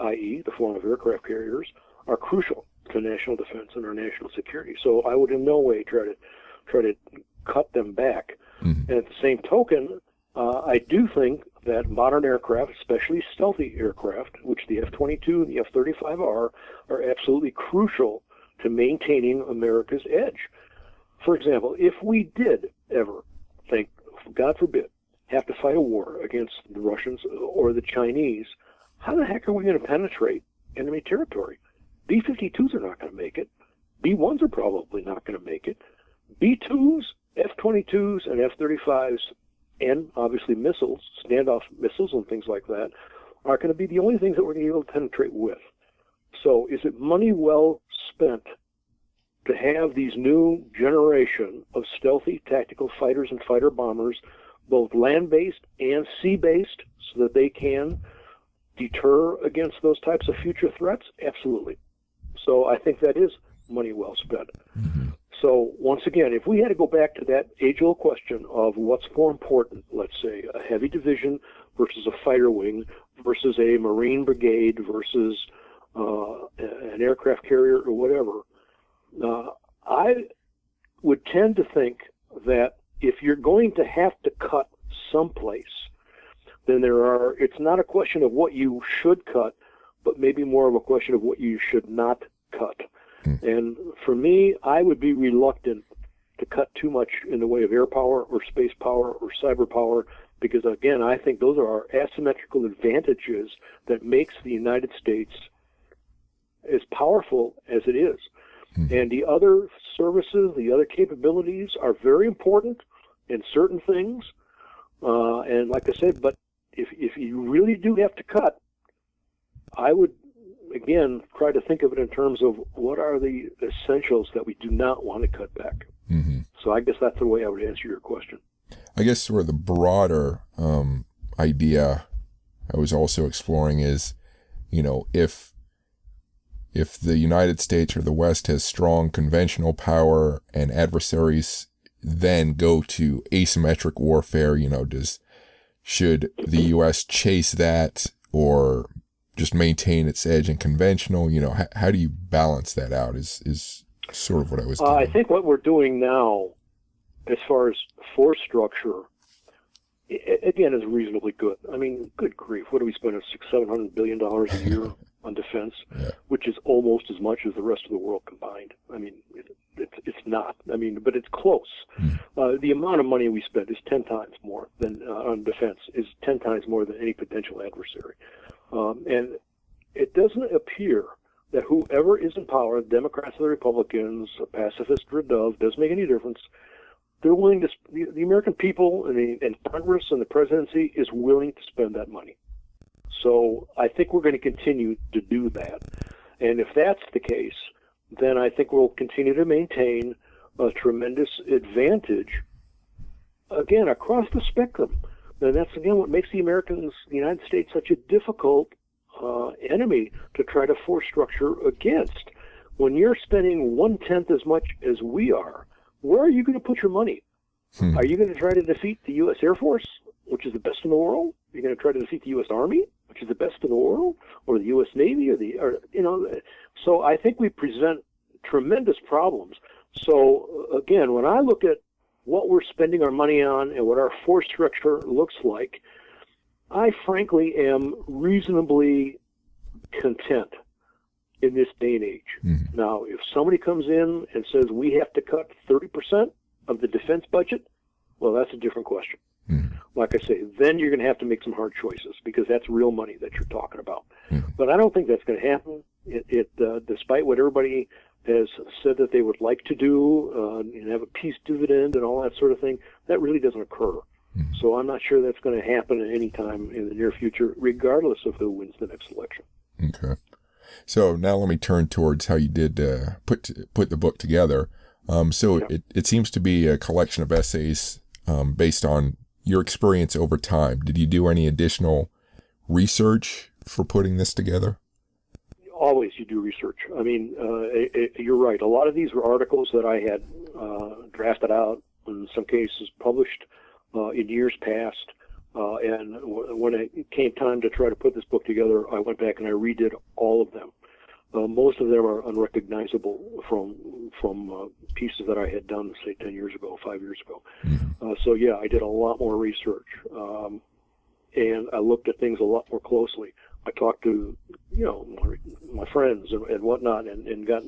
i.e. the form of aircraft carriers, are crucial to national defense and our national security. So I would in no way try to cut them back. Mm-hmm. And at the same token, I do think that modern aircraft, especially stealthy aircraft, which the F-22 and the F-35 are absolutely crucial to maintaining America's edge. For example, if we did ever think, God forbid, have to fight a war against the Russians or the Chinese, how the heck are we going to penetrate enemy territory? B-52s are not going to make it. B-1s are probably not going to make it. B-2s, F-22s, and F-35s, and obviously missiles, standoff missiles and things like that, are going to be the only things that we're going to be able to penetrate with. So is it money well spent to have these new generation of stealthy tactical fighters and fighter bombers, both land-based and sea-based, so that they can deter against those types of future threats? Absolutely. So I think that is money well spent. Mm-hmm. So once again, if we had to go back to that age-old question of what's more important, let's say a heavy division versus a fighter wing versus a Marine brigade versus an aircraft carrier or whatever, I would tend to think that if you're going to have to cut someplace, then it's not a question of what you should cut, but maybe more of a question of what you should not cut. And for me, I would be reluctant to cut too much in the way of air power or space power or cyber power, because again, I think those are our asymmetrical advantages that makes the United States as powerful as it is. And the other services, the other capabilities are very important in certain things. And like I said, but if you really do have to cut, I would, again, try to think of it in terms of what are the essentials that we do not want to cut back. Mm-hmm. So I guess that's the way I would answer your question. I guess sort of the broader idea I was also exploring is, if the United States or the West has strong conventional power and adversaries then go to asymmetric warfare, should the U.S. chase that or just maintain its edge in conventional? How do you balance that out is sort of what I was doing. I think what we're doing now, as far as force structure, again, is reasonably good. I mean, good grief, what do we spend, $600-700 billion a year on defense, which is almost as much as the rest of the world combined. I mean, it's not. I mean, but it's close. The amount of money we spend is 10 times more than on defense, is 10 times more than any potential adversary. And it doesn't appear that whoever is in power, the Democrats or the Republicans, a pacifist or a dove, doesn't make any difference. They're willing to, the American people and Congress and the presidency is willing to spend that money. So I think we're going to continue to do that. And if that's the case, then I think we'll continue to maintain a tremendous advantage, again, across the spectrum. And that's, again, what makes the United States, such a difficult enemy to try to force structure against. When you're spending 1/10 as much as we are, where are you going to put your money? Are you going to try to defeat the U.S. Air Force, which is the best in the world? Are you going to try to defeat the U.S. Army, which is the best in the world, or the U.S. Navy, So I think we present tremendous problems. So again, when I look at what we're spending our money on and what our force structure looks like, I frankly am reasonably content in this day and age. Mm-hmm. Now, if somebody comes in and says we have to cut 30% of the defense budget, well, that's a different question. Mm-hmm. Like I say, then you're going to have to make some hard choices because that's real money that you're talking about. Mm-hmm. But I don't think that's going to happen. Despite what everybody has said that they would like to do and have a peace dividend and all that sort of thing, that really doesn't occur. Mm-hmm. So I'm not sure that's going to happen at any time in the near future, regardless of who wins the next election. Okay. So now let me turn towards how you did put the book together. It seems to be a collection of essays based on your experience over time. Did you do any additional research for putting this together? Always you do research. I mean, you're right. A lot of these were articles that I had drafted out, in some cases published in years past. And when it came time to try to put this book together, I went back and I redid all of them. Most of them are unrecognizable from pieces that I had done, say, 10 years ago, 5 years ago. Mm-hmm. So, yeah, I did a lot more research. And I looked at things a lot more closely. I talked to, my friends and whatnot and got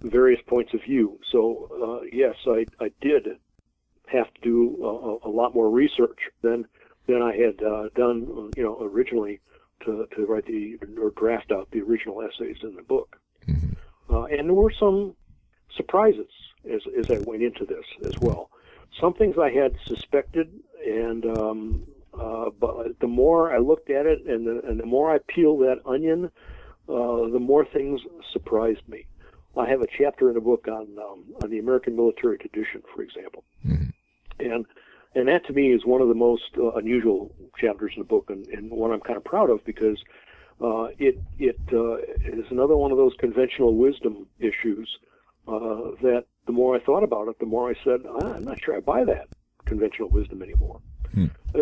various points of view. So, yes, I did have to do a lot more research than I had done, originally to write or draft out the original essays in the book. Mm-hmm. And there were some surprises as I went into this as well. Some things I had suspected, and but the more I looked at it and the more I peeled that onion, the more things surprised me. I have a chapter in the book on the American military tradition, for example. Mm-hmm. And that to me is one of the most unusual chapters in the book, and one I'm kind of proud of because it is another one of those conventional wisdom issues that the more I thought about it, the more I said, I'm not sure I buy that conventional wisdom anymore.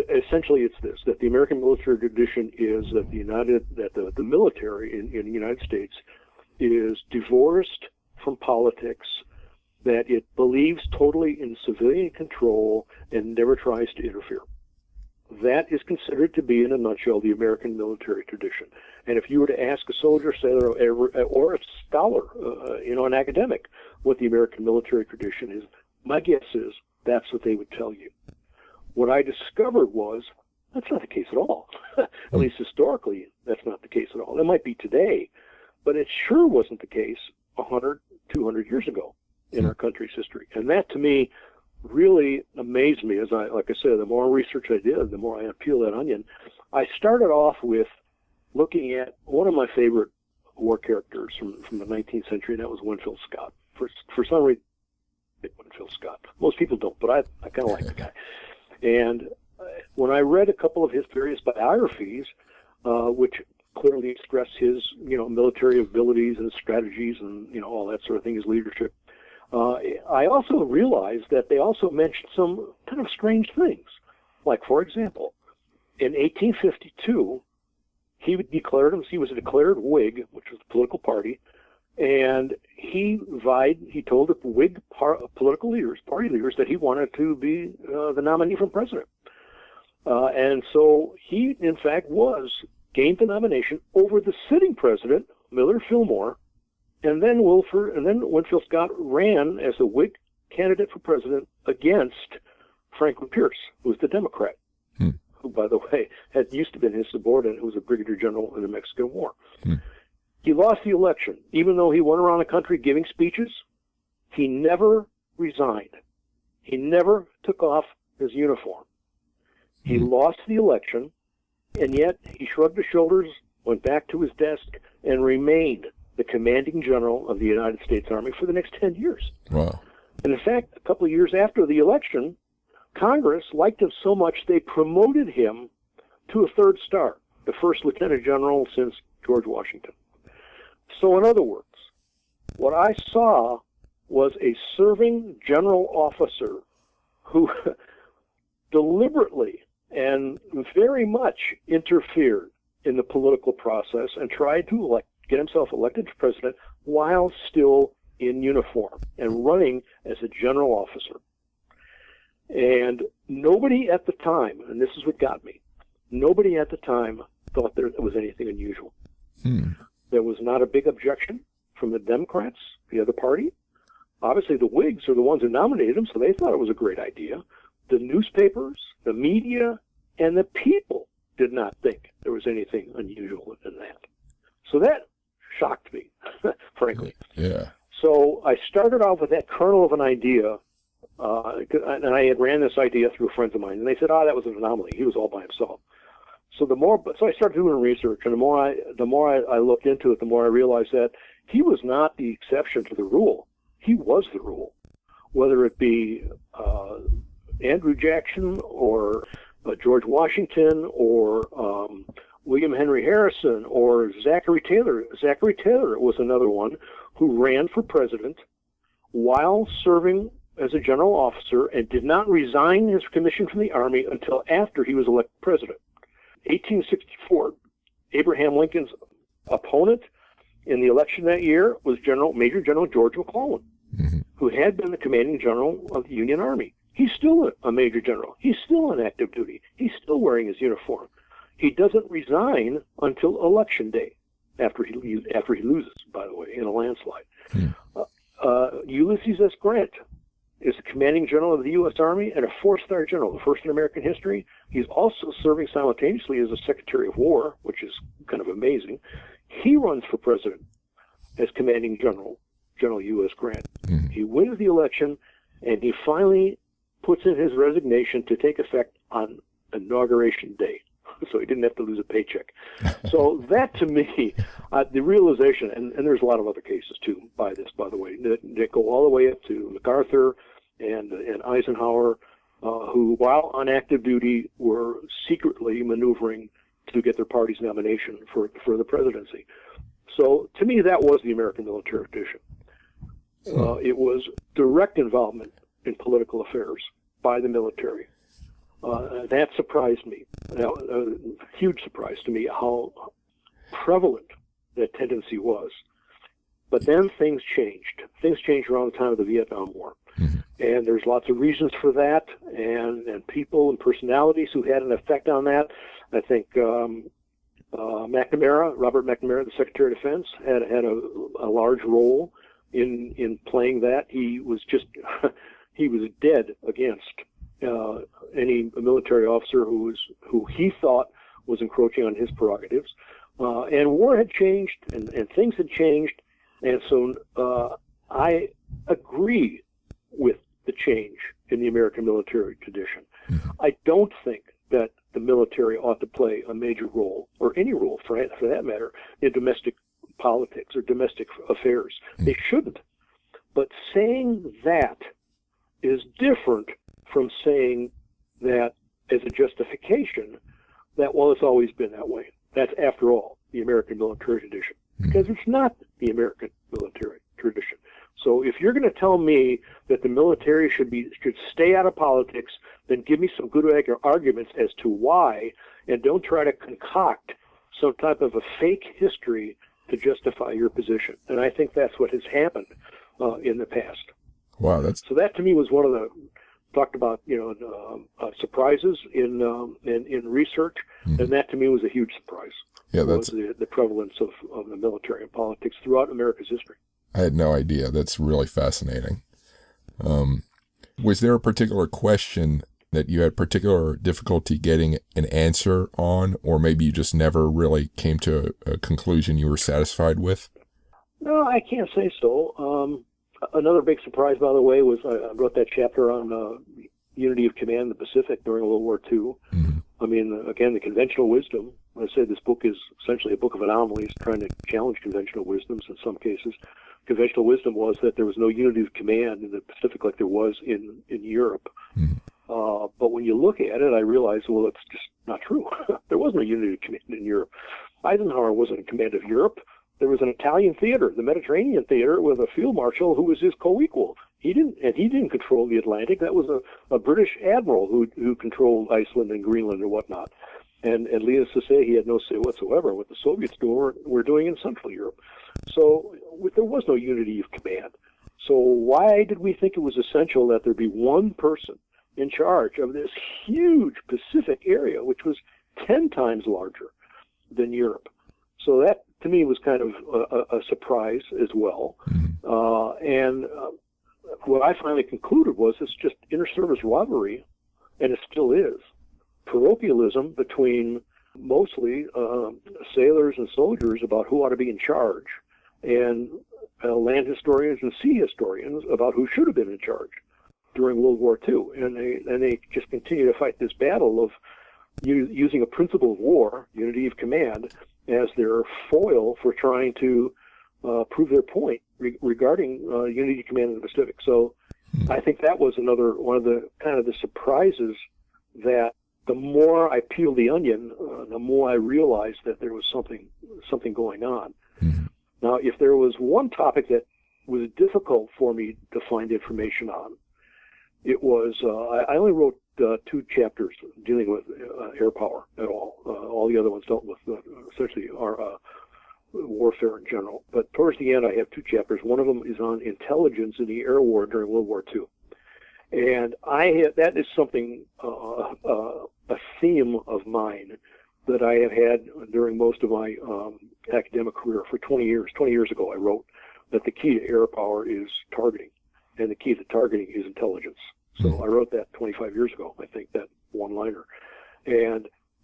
Essentially, it's this: that the American military tradition is that the military in the United States is divorced from politics, that it believes totally in civilian control and never tries to interfere. That is considered to be, in a nutshell, the American military tradition. And if you were to ask a soldier, sailor, or a scholar, an academic, what the American military tradition is, my guess is that's what they would tell you. What I discovered was that's not the case at all. At least historically, that's not the case at all. It might be today, but it sure wasn't the case 100, 200 years ago in our country's history. And that, to me, really amazed me. Like I said, the more research I did, the more I peeled that onion. I started off with looking at one of my favorite war characters from the 19th century, and that was Winfield Scott. For some reason, Winfield Scott. Most people don't, but I kind of like the guy. And when I read a couple of his various biographies, which clearly express his, military abilities and strategies and, all that sort of thing, his leadership, I also realized that they also mentioned some kind of strange things. Like, for example, in 1852, he was a declared Whig, which was the political party, and he told the Whig political leaders, party leaders, that he wanted to be the nominee for president. And so he, in fact, gained the nomination over the sitting president, Millard Fillmore, and then Winfield Scott ran as a Whig candidate for president against Franklin Pierce, who was the Democrat, who, by the way, used to be his subordinate, who was a brigadier general in the Mexican War. He lost the election. Even though he went around the country giving speeches, he never resigned. He never took off his uniform. He lost the election, and yet he shrugged his shoulders, went back to his desk, and remained the commanding general of the United States Army for the next 10 years. Wow. And in fact, a couple of years after the election, Congress liked him so much they promoted him to a third star, the first lieutenant general since George Washington. So in other words, what I saw was a serving general officer who deliberately and very much interfered in the political process and tried to get himself elected to president while still in uniform and running as a general officer. And nobody at the time, and this is what got me, Nobody at the time thought there was anything unusual. There was not a big objection from the Democrats, the other party. Obviously, the Whigs are the ones who nominated him, so they thought it was a great idea. The newspapers, the media, and the people did not think there was anything unusual in that. So that shocked me, frankly. Yeah. So I started off with that kernel of an idea, and I had ran this idea through friends of mine, and they said, that was an anomaly. He was all by himself. So I started doing research, and the more I looked into it, the more I realized that he was not the exception to the rule. He was the rule, whether it be Andrew Jackson or George Washington or William Henry Harrison or Zachary Taylor. Zachary Taylor was another one who ran for president while serving as a general officer and did not resign his commission from the Army until after he was elected president. 1864, Abraham Lincoln's opponent in the election that year was Major General George McClellan, who had been the commanding general of the Union Army. He's still a major general. He's still on active duty. He's still wearing his uniform. He doesn't resign until election day, after he loses, by the way, in a landslide. Ulysses S. Grant is the commanding general of the U.S. Army and a four-star general, the first in American history. He's also serving simultaneously as a Secretary of War, which is kind of amazing. He runs for president as commanding general, General U.S. Grant. He wins the election, and he finally puts in his resignation to take effect on Inauguration Day, so he didn't have to lose a paycheck. So that, to me, the realization, and there's a lot of other cases, too, by the way, that go all the way up to MacArthur and Eisenhower, who, while on active duty, were secretly maneuvering to get their party's nomination for the presidency. So, to me, that was the American military tradition. It was direct involvement in political affairs by the military. That surprised me. Huge surprise to me how prevalent that tendency was. But then things changed. Things changed around the time of the Vietnam War. And there's lots of reasons for that, and people and personalities who had an effect on that. I think Robert McNamara, the Secretary of Defense, had a large role in playing that. He was dead against any military officer who he thought was encroaching on his prerogatives. And war had changed, and things had changed, and so I agree with the change in the American military tradition. I don't think that the military ought to play a major role, or any role for that matter, in domestic politics or domestic affairs. They shouldn't. But saying that is different from saying that as a justification that, well, it's always been that way. That's, after all, the American military tradition. Because it's not the American military tradition. So if you're going to tell me that the military should stay out of politics, then give me some good arguments as to why, and don't try to concoct some type of a fake history to justify your position. And I think that's what has happened in the past. Wow, so that to me was one of the talked about surprises in research, and that to me was a huge surprise. Yeah, that's the prevalence of the military and politics throughout America's history. I had no idea. That's really fascinating. Was there a particular question that you had particular difficulty getting an answer on, or maybe you just never really came to a conclusion you were satisfied with? No, I can't say so. Another big surprise, by the way, was I wrote that chapter on unity of command in the Pacific during World War II. I mean, again, the conventional wisdom. I said this book is essentially a book of anomalies, trying to challenge conventional wisdoms in some cases. Conventional wisdom was that there was no unity of command in the Pacific like there was in Europe. But when you look at it, I realized, well, it's just not true. There was no unity of command in Europe. Eisenhower wasn't in command of Europe. There was an Italian theater, the Mediterranean theater, with a field marshal who was his co-equal. He didn't control the Atlantic. That was a British admiral who controlled Iceland and Greenland and whatnot. And needless to say, he had no say whatsoever what the Soviets were doing in Central Europe. So there was no unity of command. So why did we think it was essential that there be one person in charge of this huge Pacific area, which was 10 times larger than Europe. So that, to me, was kind of a surprise as well. And what I finally concluded was it's just inter-service rivalry, and it still is. Parochialism between mostly sailors and soldiers about who ought to be in charge, and land historians and sea historians about who should have been in charge during World War II. And they just continue to fight this battle of using a principle of war, unity of command, as their foil for trying to prove their point regarding unity of command in the Pacific. So I think that was another one of the kind of the surprises, that the more I peeled the onion, the more I realized that there was something going on. Now, if there was one topic that was difficult for me to find information on, it was I only wrote 2 chapters dealing with air power at all. All the other ones dealt with essentially our warfare in general. But towards the end, I have 2 chapters. One of them is on intelligence in the air war during World War II. And that is something, a theme of mine that I have had during most of my academic career for 20 years. 20 years ago, I wrote that the key to air power is targeting, and the key to targeting is intelligence. So I wrote that 25 years ago, I think, that one-liner.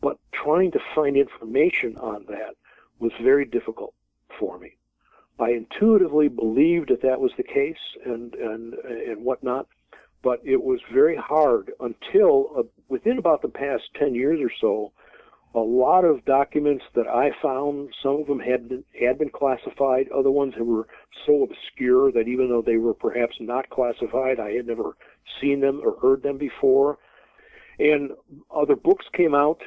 But trying to find information on that was very difficult for me. I intuitively believed that was the case and whatnot, but it was very hard until within about the past 10 years or so. A lot of documents that I found, some of them had been classified, other ones were so obscure that even though they were perhaps not classified, I had never seen them or heard them before. And other books came out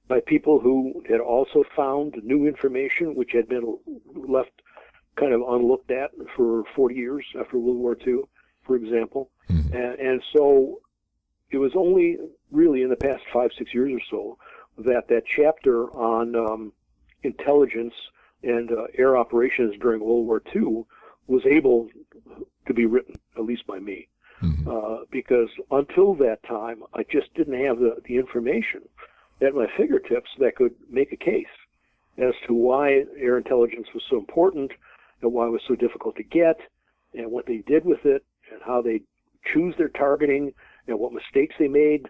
by people who had also found new information which had been left kind of unlooked at for 40 years after World War II, for example. And so it was only really in the past 5-6 years or so that chapter on intelligence and air operations during World War II was able to be written, at least by me. Because until that time, I just didn't have the information at my fingertips that could make a case as to why air intelligence was so important and why it was so difficult to get, and what they did with it, and how they choose their targeting, and what mistakes they made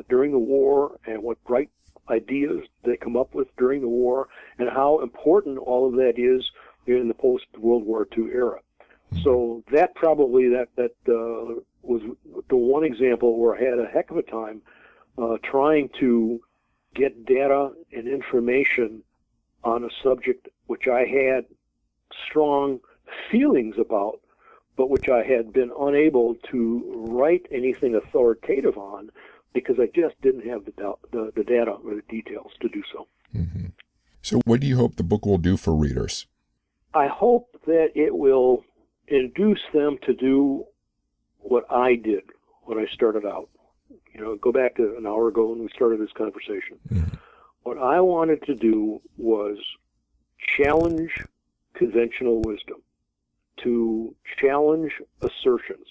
during the war, and what bright ideas they come up with during the war, and how important all of that is in the post-World War II era. So that probably was the one example where I had a heck of a time trying to get data and information on a subject which I had strong feelings about, but which I had been unable to write anything authoritative on because I just didn't have the data or the details to do so. So what do you hope the book will do for readers? I hope that it will induce them to do what I did when I started out. Go back to an hour ago when we started this conversation. What I wanted to do was challenge conventional wisdom, to challenge assertions,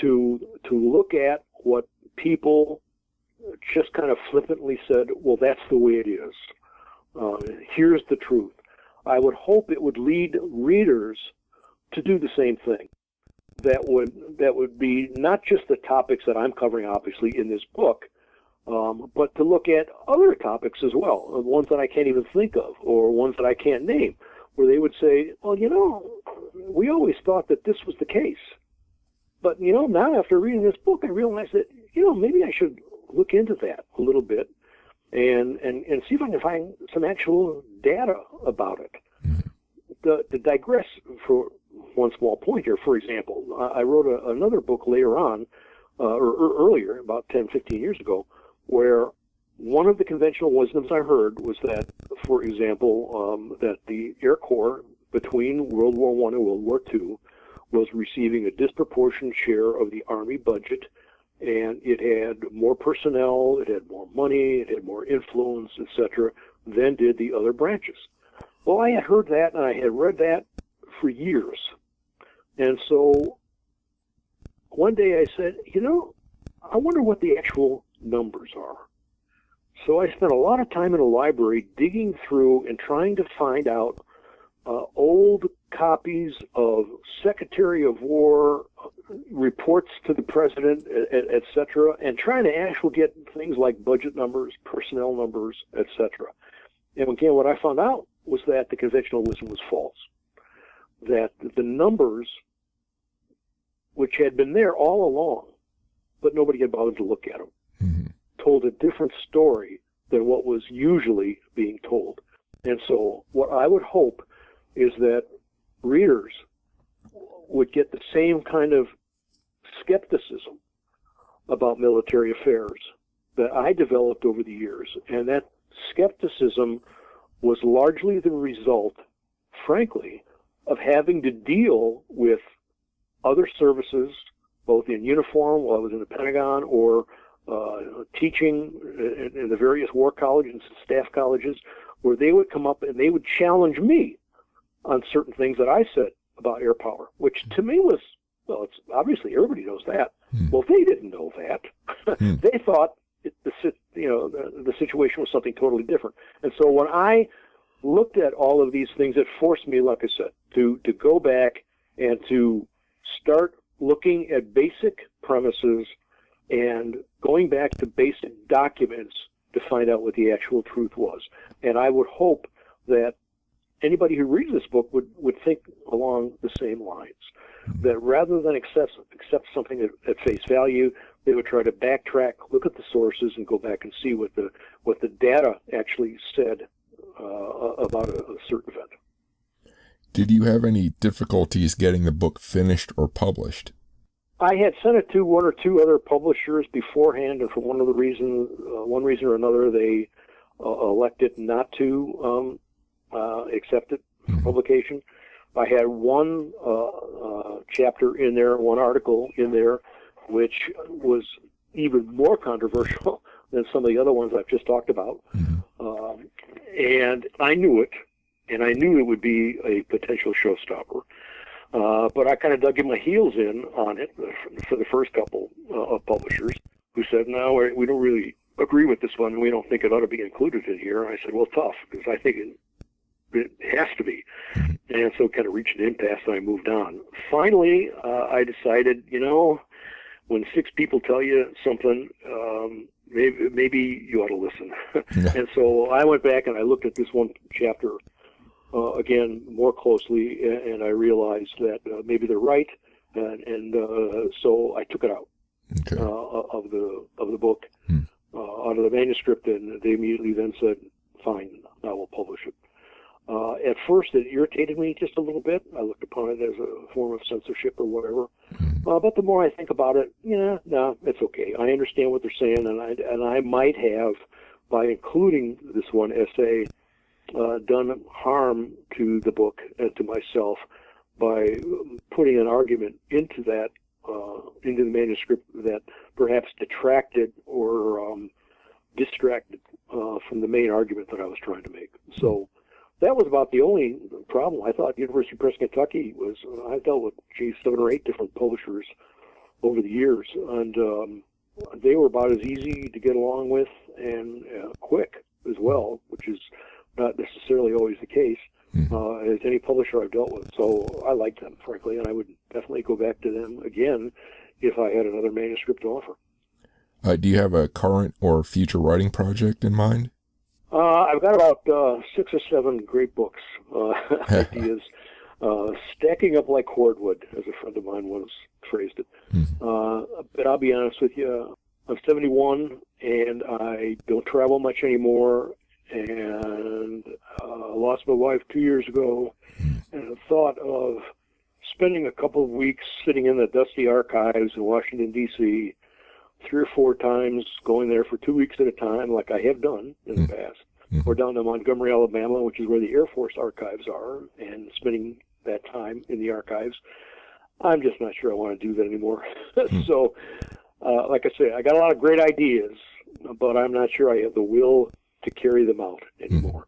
to look at what people just kind of flippantly said, well, that's the way it is. Here's the truth. I would hope it would lead readers to do the same thing. That would be not just the topics that I'm covering, obviously, in this book, but to look at other topics as well, ones that I can't even think of, or ones that I can't name, where they would say, well, we always thought that this was the case. But, now after reading this book, I realized that, maybe I should look into that a little bit and see if I can find some actual data about it. To digress for one small point here, for example, I wrote another book later on, or earlier, about 10, 15 years ago, where one of the conventional wisdoms I heard was that, for example, that the Air Corps between World War I and World War II was receiving a disproportionate share of the Army budget, and it had more personnel, it had more money, it had more influence, etc., than did the other branches. Well, I had heard that, and I had read that for years. And so one day I said, I wonder what the actual numbers are. So I spent a lot of time in the library digging through and trying to find out old copies of Secretary of War reports to the president, et cetera, and trying to actually get things like budget numbers, personnel numbers, et cetera. And again, what I found out was that the conventional wisdom was false, that the numbers, which had been there all along, but nobody had bothered to look at them, told a different story than what was usually being told. And so what I would hope is that readers would get the same kind of skepticism about military affairs that I developed over the years. And that skepticism was largely the result, frankly, of having to deal with other services, both in uniform while I was in the Pentagon or teaching in the various war colleges and staff colleges, where they would come up and they would challenge me on certain things that I said about air power, which to me was, well, it's obviously everybody knows that. Well, they didn't know that. They thought the situation was something totally different. And so when I looked at all of these things, it forced me, like I said, to go back and to start looking at basic premises and going back to basic documents to find out what the actual truth was. And I would hope that anybody who reads this book would think along the same lines, that rather than accept something at face value, they would try to backtrack, look at the sources, and go back and see what the data actually said about a certain event. Did you have any difficulties getting the book finished or published? I had sent it to one or two other publishers beforehand, and for one reason or another, they elected not to accept it for publication. I had one chapter in there, one article in there, which was even more controversial than some of the other ones I've just talked about. And I knew it, and I knew it would be a potential showstopper. But I kind of dug in my heels in on it for the first couple of publishers who said, no, we don't really agree with this one. We don't think it ought to be included in here. And I said, well, tough, because I think it has to be. And so kind of reached an impasse, and I moved on. Finally, I decided, when 6 people tell you something, maybe you ought to listen. And so I went back and I looked at this one chapter again more closely, and I realized that maybe they're right, and so I took it out of the book, out of the manuscript, and they immediately then said, "Fine, I will publish it." At first, it irritated me just a little bit. I looked upon it as a form of censorship or whatever. But the more I think about it, no, it's okay. I understand what they're saying, and I might have, by including this one essay, done harm to the book and to myself by putting an argument into that into the manuscript that perhaps detracted or distracted from the main argument that I was trying to make. So that was about the only problem. I thought University Press Kentucky was, I dealt with 7 or 8 different publishers over the years, and they were about as easy to get along with and quick as well, which is not necessarily always the case as any publisher I've dealt with. So I liked them, frankly, and I would definitely go back to them again if I had another manuscript to offer. Do you have a current or future writing project in mind? I've got about 6 or 7 great books, ideas, stacking up like cordwood, as a friend of mine once phrased it. But I'll be honest with you, I'm 71, and I don't travel much anymore, and lost my wife 2 years ago, and the thought of spending a couple of weeks sitting in the dusty archives in Washington, D.C., 3 or 4 times, going there for 2 weeks at a time, like I have done in the past, or down to Montgomery, Alabama, which is where the Air Force archives are, and spending that time in the archives. I'm just not sure I want to do that anymore. So, like I say, I got a lot of great ideas, but I'm not sure I have the will to carry them out anymore.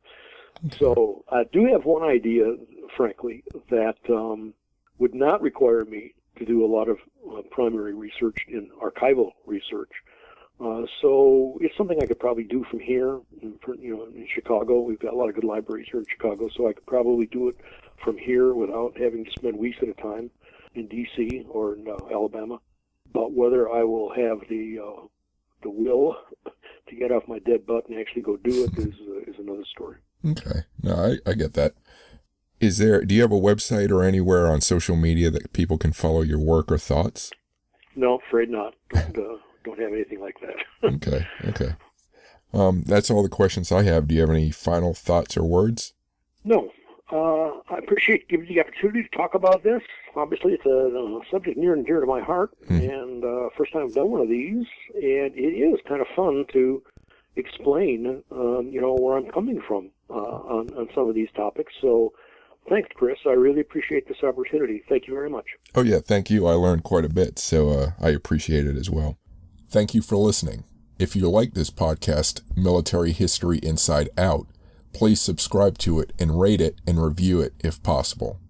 So I do have one idea, frankly, that would not require me to do a lot of primary research in archival research, So it's something I could probably do from here. In Chicago, we've got a lot of good libraries here in Chicago, so I could probably do it from here without having to spend weeks at a time in D.C. or in Alabama. But whether I will have the will to get off my dead butt and actually go do it is another story. Okay. No, I get that. Do you have a website or anywhere on social media that people can follow your work or thoughts? No, afraid not. Don't have anything like that. Okay. That's all the questions I have. Do you have any final thoughts or words? No. I appreciate giving the opportunity to talk about this. Obviously, it's a subject near and dear to my heart, and first time I've done one of these, and it is kind of fun to explain, where I'm coming from on some of these topics. So, thanks, Chris. I really appreciate this opportunity. Thank you very much. Oh yeah, thank you. I learned quite a bit, so I appreciate it as well. Thank you for listening. If you like this podcast, Military History Inside Out, please subscribe to it and rate it and review it if possible.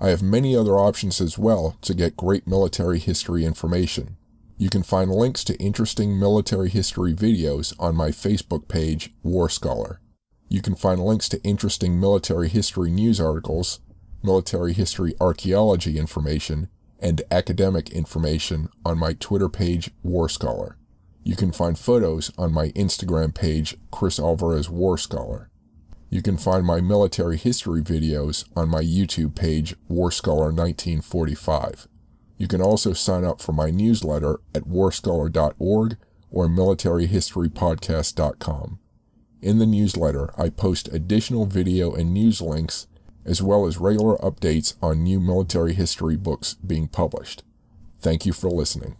I have many other options as well to get great military history information. You can find links to interesting military history videos on my Facebook page, WarScholar. You can find links to interesting military history news articles, military history archaeology information, and academic information on my Twitter page, WarScholar. You can find photos on my Instagram page, Chris Alvarez WarScholar. You can find my military history videos on my YouTube page, WarScholar 1945. You can also sign up for my newsletter at warscholar.org or militaryhistorypodcast.com. In the newsletter, I post additional video and news links, as well as regular updates on new military history books being published. Thank you for listening.